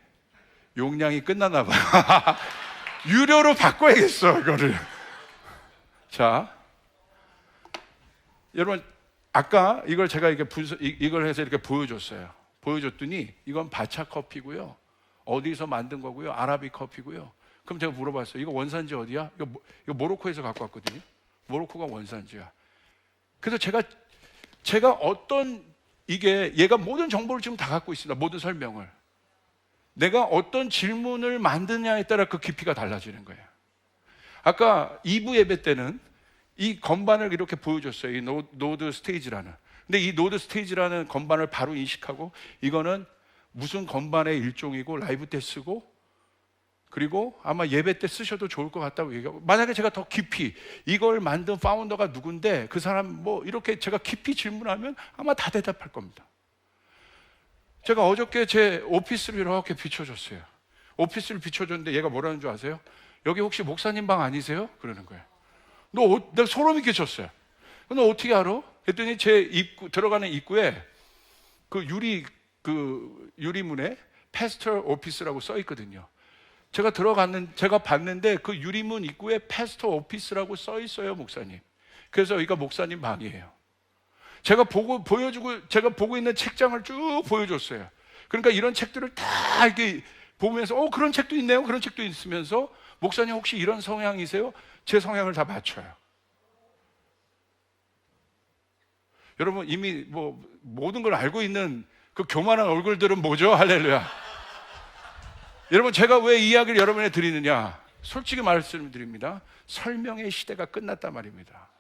용량이 끝났나 봐. 유료로 바꿔야겠어, 이거를. 자, 여러분, 아까 이걸 제가 이렇게 이걸 해서 이렇게 보여줬어요. 보여줬더니 이건 바차 커피고요. 어디서 만든 거고요. 아라비 커피고요. 그럼 제가 물어봤어요. 이거 원산지 어디야? 이거 모로코에서 갖고 왔거든요. 모로코가 원산지야. 그래서 제가 어떤 얘가 모든 정보를 지금 다 갖고 있습니다. 모든 설명을. 내가 어떤 질문을 만드냐에 따라 그 깊이가 달라지는 거예요. 아까 2부 예배 때는 이 건반을 이렇게 보여줬어요. 이 노드 스테이지라는. 근데 이 노드 스테이지라는 건반을 바로 인식하고 이거는 무슨 건반의 일종이고 라이브 때 쓰고 그리고 아마 예배 때 쓰셔도 좋을 것 같다고 얘기하고, 만약에 제가 더 깊이 이걸 만든 파운더가 누군데 그 사람 뭐 이렇게 제가 깊이 질문하면 아마 다 대답할 겁니다. 제가 어저께 제 오피스를 이렇게 비춰줬어요. 오피스를 비춰줬는데 얘가 뭐라는 줄 아세요? 여기 혹시 목사님 방 아니세요? 그러는 거예요. 내가 소름이 끼쳤어요. 너 어떻게 알아? 했더니 제 들어가는 입구에 그 유리문에 패스터 오피스라고 써 있거든요. 제가 봤는데 그 유리문 입구에 패스터 오피스라고 써 있어요, 목사님. 그래서 여기가 목사님 방이에요. 제가 보고 있는 책장을 쭉 보여줬어요. 그러니까 이런 책들을 다 이렇게 보면서, 그런 책도 있네요. 그런 책도 있으면서, 목사님 혹시 이런 성향이세요? 제 성향을 다 맞춰요. 여러분, 이미 모든 걸 알고 있는 그 교만한 얼굴들은 뭐죠? 할렐루야. 여러분, 제가 왜 이 이야기를 여러분에 드리느냐? 솔직히 말씀드립니다. 설명의 시대가 끝났단 말입니다.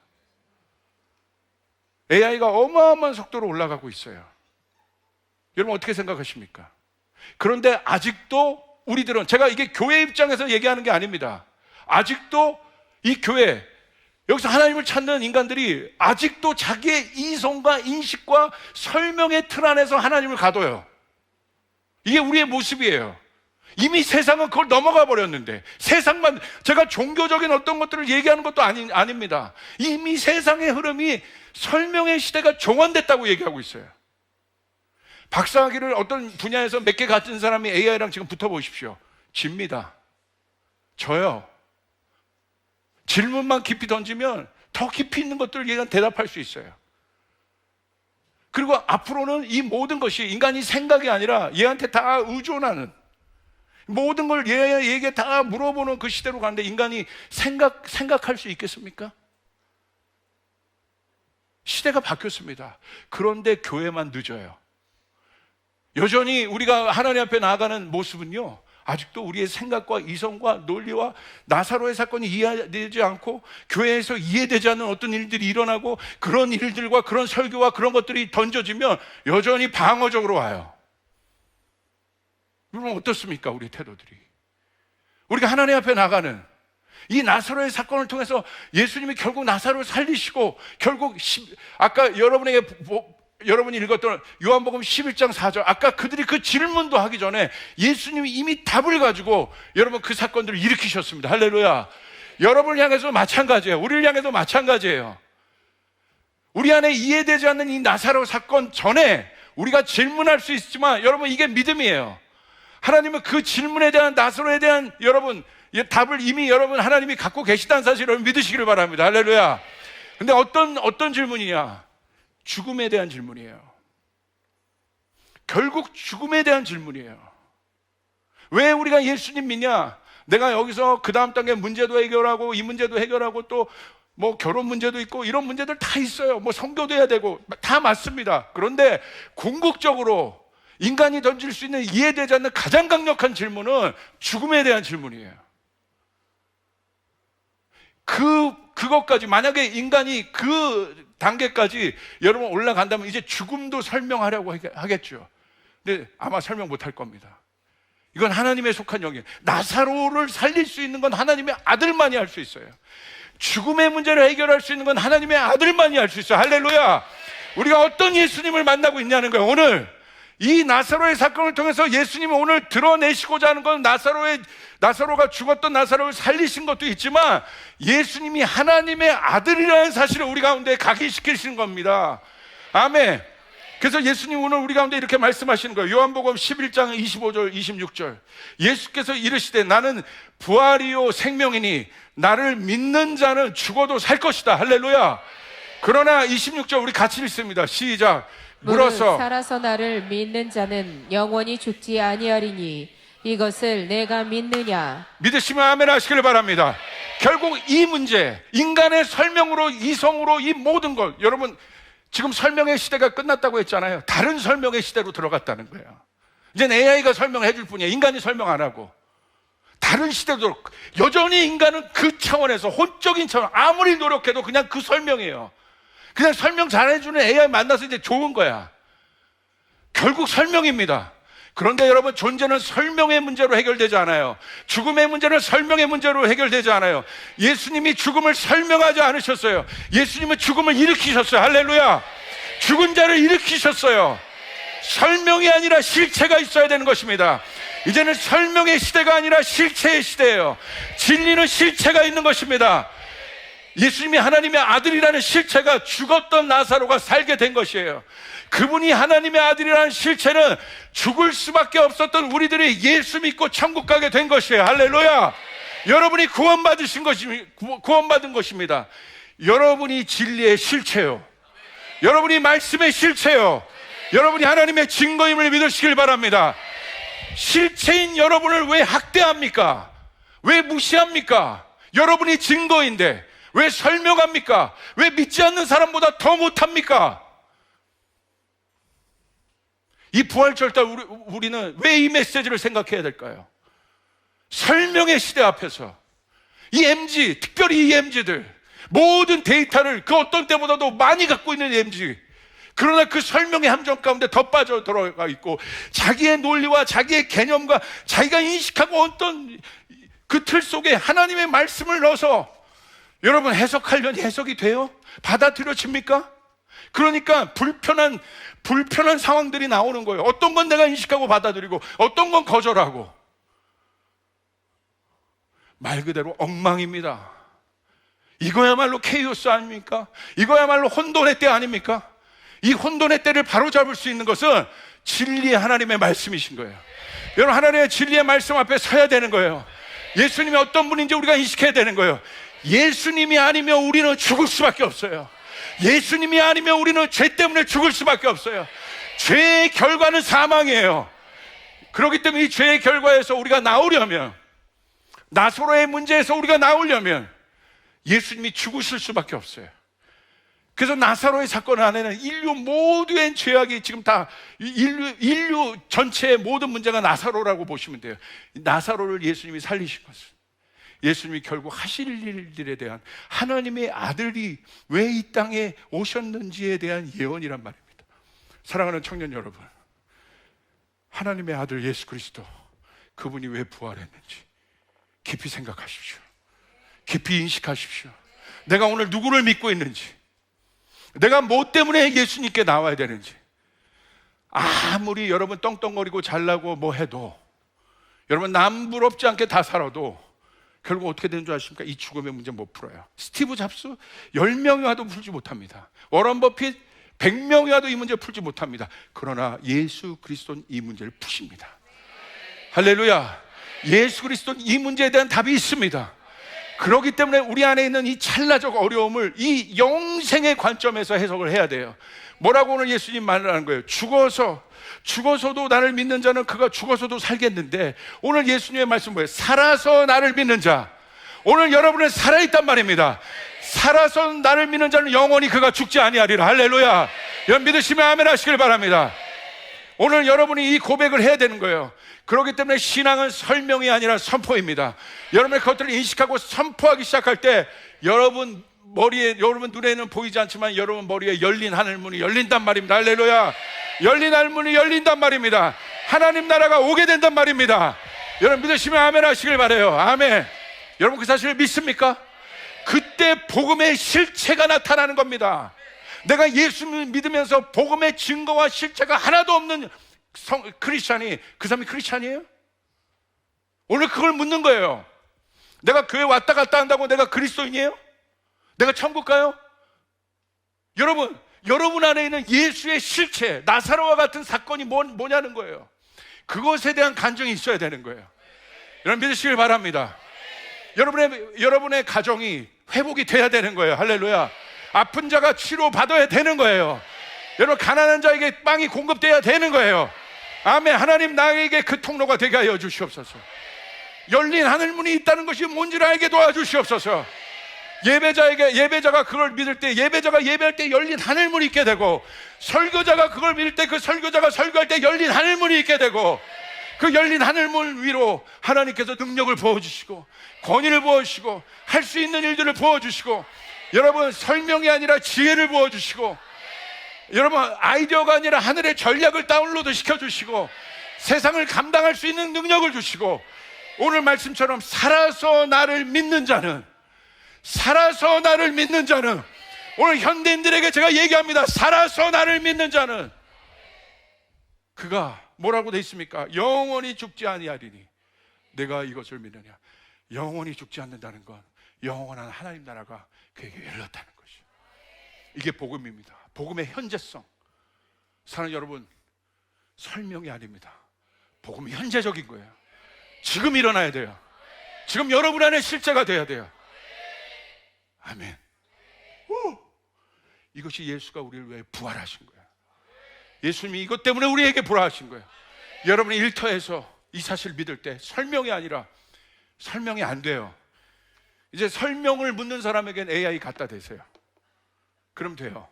AI가 어마어마한 속도로 올라가고 있어요. 여러분 어떻게 생각하십니까? 그런데 아직도 우리들은, 제가 이게 교회 입장에서 얘기하는 게 아닙니다. 아직도 이 교회, 여기서 하나님을 찾는 인간들이 아직도 자기의 이성과 인식과 설명의 틀 안에서 하나님을 가둬요. 이게 우리의 모습이에요. 이미 세상은 그걸 넘어가 버렸는데, 세상만, 제가 종교적인 어떤 것들을 얘기하는 것도 아닙니다. 이미 세상의 흐름이 설명의 시대가 종언됐다고 얘기하고 있어요. 박사학위를 어떤 분야에서 몇 개 가진 사람이 AI랑 지금 붙어보십시오. 집니다. 저요. 질문만 깊이 던지면 더 깊이 있는 것들을 얘가 대답할 수 있어요. 그리고 앞으로는 이 모든 것이 인간이 생각이 아니라 얘한테 다 의존하는, 모든 걸 얘에게 다 물어보는 그 시대로 가는데 인간이 생각할 수 있겠습니까? 시대가 바뀌었습니다. 그런데 교회만 늦어요. 여전히 우리가 하나님 앞에 나아가는 모습은요, 아직도 우리의 생각과 이성과 논리와 나사로의 사건이 이해되지 않고 교회에서 이해되지 않는 어떤 일들이 일어나고, 그런 일들과 그런 설교와 그런 것들이 던져지면 여전히 방어적으로 와요. 여러분 어떻습니까? 우리 태도들이. 우리가 하나님 앞에 나가는 이 나사로의 사건을 통해서 예수님이 결국 나사로를 살리시고, 결국 아까 여러분이 읽었던 요한복음 11장 4절, 아까 그들이 그 질문도 하기 전에 예수님이 이미 답을 가지고 여러분 그 사건들을 일으키셨습니다. 할렐루야. 여러분을 향해서 마찬가지예요. 우리를 향해서 마찬가지예요. 우리 안에 이해되지 않는 이 나사로 사건 전에 우리가 질문할 수 있지만, 여러분 이게 믿음이에요. 하나님은 그 질문에 대한, 나사로에 대한 여러분 이 답을 이미 여러분 하나님이 갖고 계시다는 사실을 믿으시기를 바랍니다. 할렐루야. 근데 어떤 질문이냐? 죽음에 대한 질문이에요. 결국 죽음에 대한 질문이에요. 왜 우리가 예수님 믿냐? 내가 여기서 그 다음 단계 문제도 해결하고 이 문제도 해결하고 또 뭐 결혼 문제도 있고 이런 문제들 다 있어요. 뭐 선교도 해야 되고 다 맞습니다. 그런데 궁극적으로 인간이 던질 수 있는 이해되지 않는 가장 강력한 질문은 죽음에 대한 질문이에요. 그것까지 만약에 인간이 그 단계까지 여러분 올라간다면 이제 죽음도 설명하려고 하겠죠. 근데 아마 설명 못할 겁니다. 이건 하나님의 속한 영이에요. 나사로를 살릴 수 있는 건 하나님의 아들만이 할 수 있어요. 죽음의 문제를 해결할 수 있는 건 하나님의 아들만이 할 수 있어요. 할렐루야. 우리가 어떤 예수님을 만나고 있냐는 거예요. 오늘 이 나사로의 사건을 통해서 예수님이 오늘 드러내시고자 하는 건 나사로가 죽었던 나사로를 살리신 것도 있지만 예수님이 하나님의 아들이라는 사실을 우리 가운데 각인시키시는 겁니다. 아멘. 그래서 예수님 오늘 우리 가운데 이렇게 말씀하시는 거예요. 요한복음 11장 25절 26절 예수께서 이르시되 나는 부활이요 생명이니 나를 믿는 자는 죽어도 살 것이다. 할렐루야. 그러나 26절 우리 같이 읽습니다. 시작. 물어서 살아서 나를 믿는 자는 영원히 죽지 아니하리니 이것을 내가 믿느냐? 믿으시면 아멘 하시길 바랍니다. 결국 이 문제, 인간의 설명으로 이성으로 이 모든 것, 여러분 지금 설명의 시대가 끝났다고 했잖아요. 다른 설명의 시대로 들어갔다는 거예요. 이제는 AI가 설명해 줄 뿐이에요. 인간이 설명 안 하고. 다른 시대도 여전히 인간은 그 차원에서 혼적인 차원, 아무리 노력해도 그냥 그 설명이에요. 그냥 설명 잘해주는 AI 만나서 이제 좋은 거야. 결국 설명입니다. 그런데 여러분, 존재는 설명의 문제로 해결되지 않아요. 죽음의 문제는 설명의 문제로 해결되지 않아요. 예수님이 죽음을 설명하지 않으셨어요. 예수님은 죽음을 일으키셨어요. 할렐루야. 죽은 자를 일으키셨어요. 설명이 아니라 실체가 있어야 되는 것입니다. 이제는 설명의 시대가 아니라 실체의 시대예요. 진리는 실체가 있는 것입니다. 예수님이 하나님의 아들이라는 실체가 죽었던 나사로가 살게 된 것이에요. 그분이 하나님의 아들이라는 실체는 죽을 수밖에 없었던 우리들이 예수 믿고 천국 가게 된 것이에요. 할렐루야. 여러분이 구원받은 것입니다. 여러분이 진리의 실체요. 여러분이 말씀의 실체요. 여러분이 하나님의 증거임을 믿으시길 바랍니다. 실체인 여러분을 왜 학대합니까? 왜 무시합니까? 여러분이 증거인데 왜 설명합니까? 왜 믿지 않는 사람보다 더 못합니까? 이 부활절달 우리는 왜 이 메시지를 생각해야 될까요? 설명의 시대 앞에서 이 MZ, 특별히 이 MZ들 모든 데이터를 그 어떤 때보다도 많이 갖고 있는 MZ, 그러나 그 설명의 함정 가운데 더 빠져 들어가 있고 자기의 논리와 자기의 개념과 자기가 인식하고 어떤 그 틀 속에 하나님의 말씀을 넣어서 여러분 해석하려니 해석이 돼요? 받아들여집니까? 그러니까 불편한 상황들이 나오는 거예요. 어떤 건 내가 인식하고 받아들이고 어떤 건 거절하고. 말 그대로 엉망입니다. 이거야말로 케이오스 아닙니까? 이거야말로 혼돈의 때 아닙니까? 이 혼돈의 때를 바로잡을 수 있는 것은 진리의 하나님의 말씀이신 거예요. 여러분, 하나님의 진리의 말씀 앞에 서야 되는 거예요. 예수님이 어떤 분인지 우리가 인식해야 되는 거예요. 예수님이 아니면 우리는 죽을 수밖에 없어요. 예수님이 아니면 우리는 죄 때문에 죽을 수밖에 없어요. 죄의 결과는 사망이에요. 그렇기 때문에 이 죄의 결과에서 우리가 나오려면, 나사로의 문제에서 우리가 나오려면 예수님이 죽으실 수밖에 없어요. 그래서 나사로의 사건 안에는 인류 모두의 죄악이 지금 다 인류 전체의 모든 문제가 나사로라고 보시면 돼요. 나사로를 예수님이 살리신 것은 예수님이 결국 하실 일들에 대한 하나님의 아들이 왜 이 땅에 오셨는지에 대한 예언이란 말입니다. 사랑하는 청년 여러분, 하나님의 아들 예수 그리스도, 그분이 왜 부활했는지 깊이 생각하십시오. 깊이 인식하십시오. 내가 오늘 누구를 믿고 있는지, 내가 뭐 때문에 예수님께 나와야 되는지. 아무리 여러분 떵떵거리고 잘나고 뭐 해도, 여러분 남부럽지 않게 다 살아도 결국 어떻게 되는 줄 아십니까? 이 죽음의 문제 못 풀어요. 스티브 잡스 10명이 와도 풀지 못합니다. 워런 버핏 100명이 와도 이 문제 풀지 못합니다. 그러나 예수 그리스도는 이 문제를 푸십니다. 할렐루야. 예수 그리스도는 이 문제에 대한 답이 있습니다. 그렇기 때문에 우리 안에 있는 이 찰나적 어려움을 이 영생의 관점에서 해석을 해야 돼요. 뭐라고 오늘 예수님 말을 하는 거예요? 죽어서도 나를 믿는 자는 그가 죽어서도 살겠는데, 오늘 예수님의 말씀은 뭐예요? 살아서 나를 믿는 자. 오늘 여러분은 살아있단 말입니다. 살아서 나를 믿는 자는 영원히 그가 죽지 아니하리라. 할렐루야. 여러분 믿으시면 아멘 하시길 바랍니다. 오늘 여러분이 이 고백을 해야 되는 거예요. 그렇기 때문에 신앙은 설명이 아니라 선포입니다. 여러분의 그것들을 인식하고 선포하기 시작할 때 여러분 머리에, 여러분 눈에는 보이지 않지만 여러분 머리에 열린 하늘문이 열린단 말입니다. 할렐루야. 열린 하늘문이 열린단 말입니다. 하나님 나라가 오게 된단 말입니다. 여러분 믿으시면 아멘 하시길 바라요. 아멘. 여러분 그 사실을 믿습니까? 그때 복음의 실체가 나타나는 겁니다. 내가 예수님을 믿으면서 복음의 증거와 실체가 하나도 없는 크리스찬이, 그 사람이 크리스찬이에요? 오늘 그걸 묻는 거예요. 내가 교회 왔다 갔다 한다고 내가 그리스도인이에요? 내가 천국 가요? 여러분 안에 있는 예수의 실체, 나사로와 같은 사건이 뭐냐는 거예요. 그것에 대한 간증이 있어야 되는 거예요. 여러분 믿으시길 바랍니다. 여러분의 가정이 회복이 돼야 되는 거예요. 할렐루야. 아픈 자가 치료받아야 되는 거예요. 여러분 가난한 자에게 빵이 공급돼야 되는 거예요. 아멘. 하나님 나에게 그 통로가 되게 하여 주시옵소서. 열린 하늘문이 있다는 것이 뭔지를 알게 도와주시옵소서. 예배자가 그걸 믿을 때, 예배자가 예배할 때 열린 하늘문이 있게 되고, 설교자가 그걸 믿을 때 그 설교자가 설교할 때 열린 하늘문이 있게 되고, 그 열린 하늘문 위로 하나님께서 능력을 부어주시고 권위를 부어주시고 할 수 있는 일들을 부어주시고, 여러분 설명이 아니라 지혜를 부어주시고, 여러분 아이디어가 아니라 하늘의 전략을 다운로드 시켜주시고 세상을 감당할 수 있는 능력을 주시고, 오늘 말씀처럼 살아서 나를 믿는 자는, 살아서 나를 믿는 자는, 오늘 현대인들에게 제가 얘기합니다. 살아서 나를 믿는 자는 그가 뭐라고 돼 있습니까? 영원히 죽지 아니하리니. 내가 이것을 믿느냐? 영원히 죽지 않는다는 건 영원한 하나님 나라가 그에게 열렸다는 것이죠. 이게 복음입니다. 복음의 현재성. 사랑하는 여러분, 설명이 아닙니다. 복음이 현재적인 거예요. 지금 일어나야 돼요. 지금 여러분 안에 실제가 돼야 돼요. 아멘. 이것이 예수가 우리를 위해 부활하신 거예요. 예수님이 이것 때문에 우리에게 부활하신 거예요. 여러분이 일터에서 이 사실을 믿을 때 설명이 아니라, 설명이 안 돼요. 이제 설명을 묻는 사람에겐 AI 갖다 대세요. 그럼 돼요.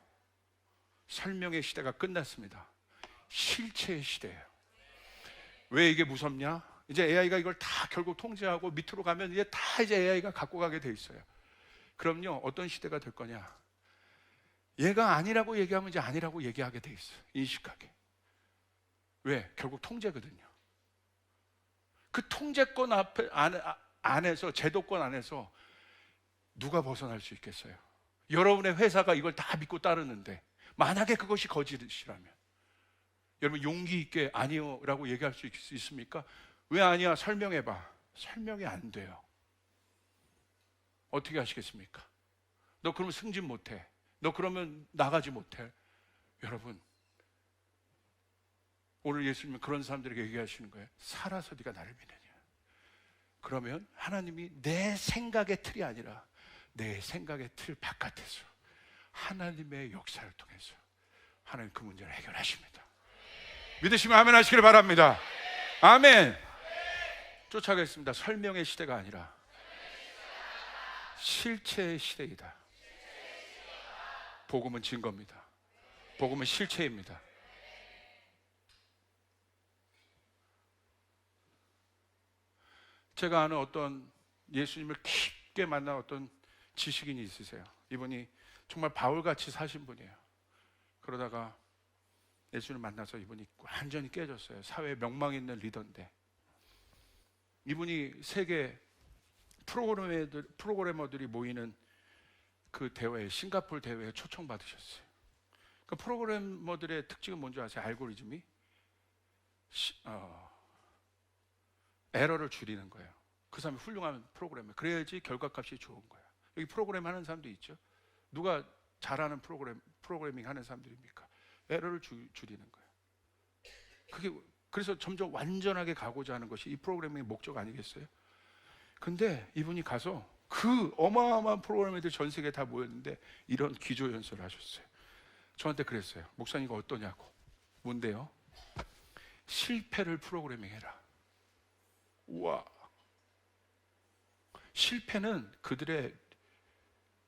설명의 시대가 끝났습니다. 실체의 시대예요. 왜 이게 무섭냐? 이제 AI가 이걸 다 결국 통제하고 밑으로 가면 이제 다 이제 AI가 갖고 가게 돼 있어요. 그럼요, 어떤 시대가 될 거냐? 얘가 아니라고 얘기하면 이제 아니라고 얘기하게 돼 있어요. 인식하게. 왜? 결국 통제거든요. 그 통제권 안에서, 제도권 안에서 누가 벗어날 수 있겠어요? 여러분의 회사가 이걸 다 믿고 따르는데, 만약에 그것이 거짓이라면 여러분 용기 있게 아니요 라고 얘기할 수 있습니까? 왜 아니야? 설명해봐. 설명이 안 돼요. 어떻게 하시겠습니까? 너 그러면 승진 못해. 너 그러면 나가지 못해. 여러분, 오늘 예수님은 그런 사람들에게 얘기하시는 거예요. 살아서 네가 나를 믿느냐? 그러면 하나님이 내 생각의 틀이 아니라 내 생각의 틀 바깥에서 하나님의 역사를 통해서 하나님 그 문제를 해결하십니다. 믿으시면 아멘 하시기를 바랍니다. 아멘. 쫓아가겠습니다. 설명의 시대가 아니라 실체의 시대이다. 복음은 증거입니다. 복음은 실체입니다. 제가 아는 어떤 예수님을 깊게 만난 어떤 지식인이 있으세요. 이분이 정말 바울같이 사신 분이에요. 그러다가 예수님을 만나서 이분이 완전히 깨졌어요. 사회에 명망 있는 리더인데, 이분이 세계 프로그래머들이 모이는 그 대회에, 싱가포르 대회에 초청받으셨어요. 그 프로그래머들의 특징은 뭔지 아세요? 알고리즘이 에러를 줄이는 거예요. 그 사람이 훌륭한 프로그래머, 그래야지 결과값이 좋은 거예요. 여기 프로그램 하는 사람도 있죠. 누가 잘하는 프로그래밍 하는 사람들입니까? 에러를 줄이는 거예요. 그게 그래서 점점 완전하게 가고자 하는 것이 이 프로그램의 목적 아니겠어요? 근데 이분이 가서 그 어마어마한 프로그램들 전 세계에 다 모였는데 이런 기조연설을 하셨어요. 저한테 그랬어요. 목사님 이거 어떠냐고. 뭔데요? 실패를 프로그래밍해라. 우와. 실패는 그들의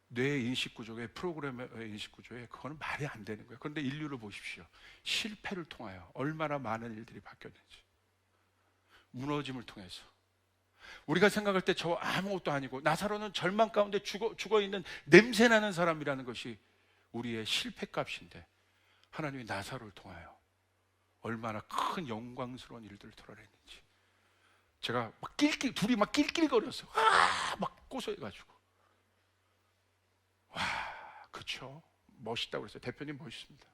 뇌 인식 구조에, 프로그램의 인식 구조에 그거는 말이 안 되는 거예요. 그런데 인류를 보십시오. 실패를 통하여 얼마나 많은 일들이 바뀌었는지. 무너짐을 통해서. 우리가 생각할 때 저 아무것도 아니고 나사로는 절망 가운데 죽어 있는 냄새 나는 사람이라는 것이 우리의 실패값인데, 하나님이 나사로를 통하여 얼마나 큰 영광스러운 일들을 드러냈는지. 제가 막 둘이 막 낄낄거렸어요. 막 고소해가지고. 와, 그쵸? 멋있다고 그랬어요. 대표님 멋있습니다.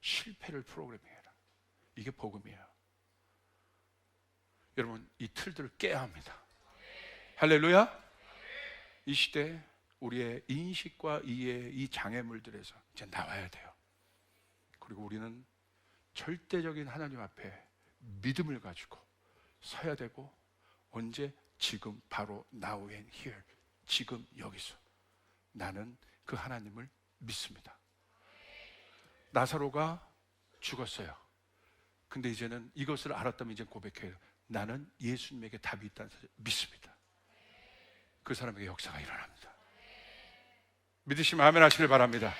실패를 프로그래밍해라. 이게 복음이에요. 여러분, 이 틀들을 깨야 합니다. 할렐루야. 이 시대 우리의 인식과 이해의 이 장애물들에서 이제 나와야 돼요. 그리고 우리는 절대적인 하나님 앞에 믿음을 가지고 서야 되고, 언제? 지금 바로 now and here, 지금 여기서 나는 그 하나님을 믿습니다. 나사로가 죽었어요. 근데 이제는 이것을 알았다면 이제 고백해요. 나는 예수님에게 답이 있다는 사실 믿습니다. 그 사람에게 역사가 일어납니다. 믿으시면 아멘 하시길 바랍니다.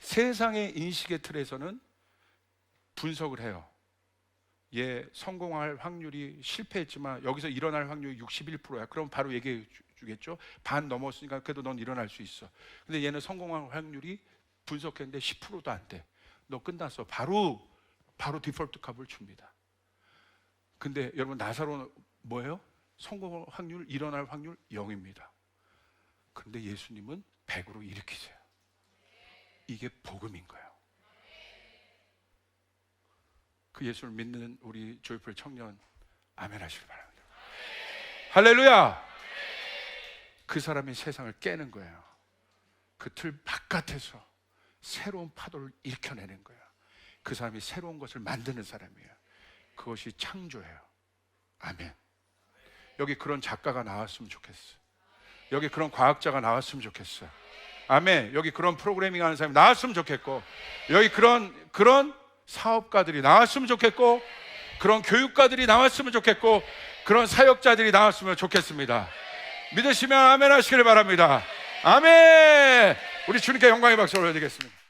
세상의 인식의 틀에서는 분석을 해요. 얘 성공할 확률이, 실패했지만 여기서 일어날 확률이 61%야. 그럼 바로 얘기해 주겠죠. 반 넘었으니까 그래도 넌 일어날 수 있어. 근데 얘는 성공할 확률이 분석했는데 10%도 안 돼. 너 끝났어. 바로 디폴트 값을 줍니다. 근데 여러분, 나사로는 뭐예요? 성공할 확률, 일어날 확률 0입니다. 그런데 예수님은 100으로 일으키세요. 이게 복음인 거예요. 그 예수를 믿는 우리 조이풀 청년, 아멘 하시길 바랍니다. 할렐루야. 그 사람이 세상을 깨는 거예요. 그 틀 바깥에서 새로운 파도를 일으켜내는 거예요. 그 사람이 새로운 것을 만드는 사람이에요. 그것이 창조예요. 아멘. 여기 그런 작가가 나왔으면 좋겠어. 여기 그런 과학자가 나왔으면 좋겠어. 아멘. 여기 그런 프로그래밍 하는 사람이 나왔으면 좋겠고, 여기 그런 사업가들이 나왔으면 좋겠고, 그런 교육가들이 나왔으면 좋겠고, 그런 사역자들이 나왔으면 좋겠습니다. 믿으시면 아멘 하시기를 바랍니다. 아멘. 우리 주님께 영광의 박수를 올려드리겠습니다.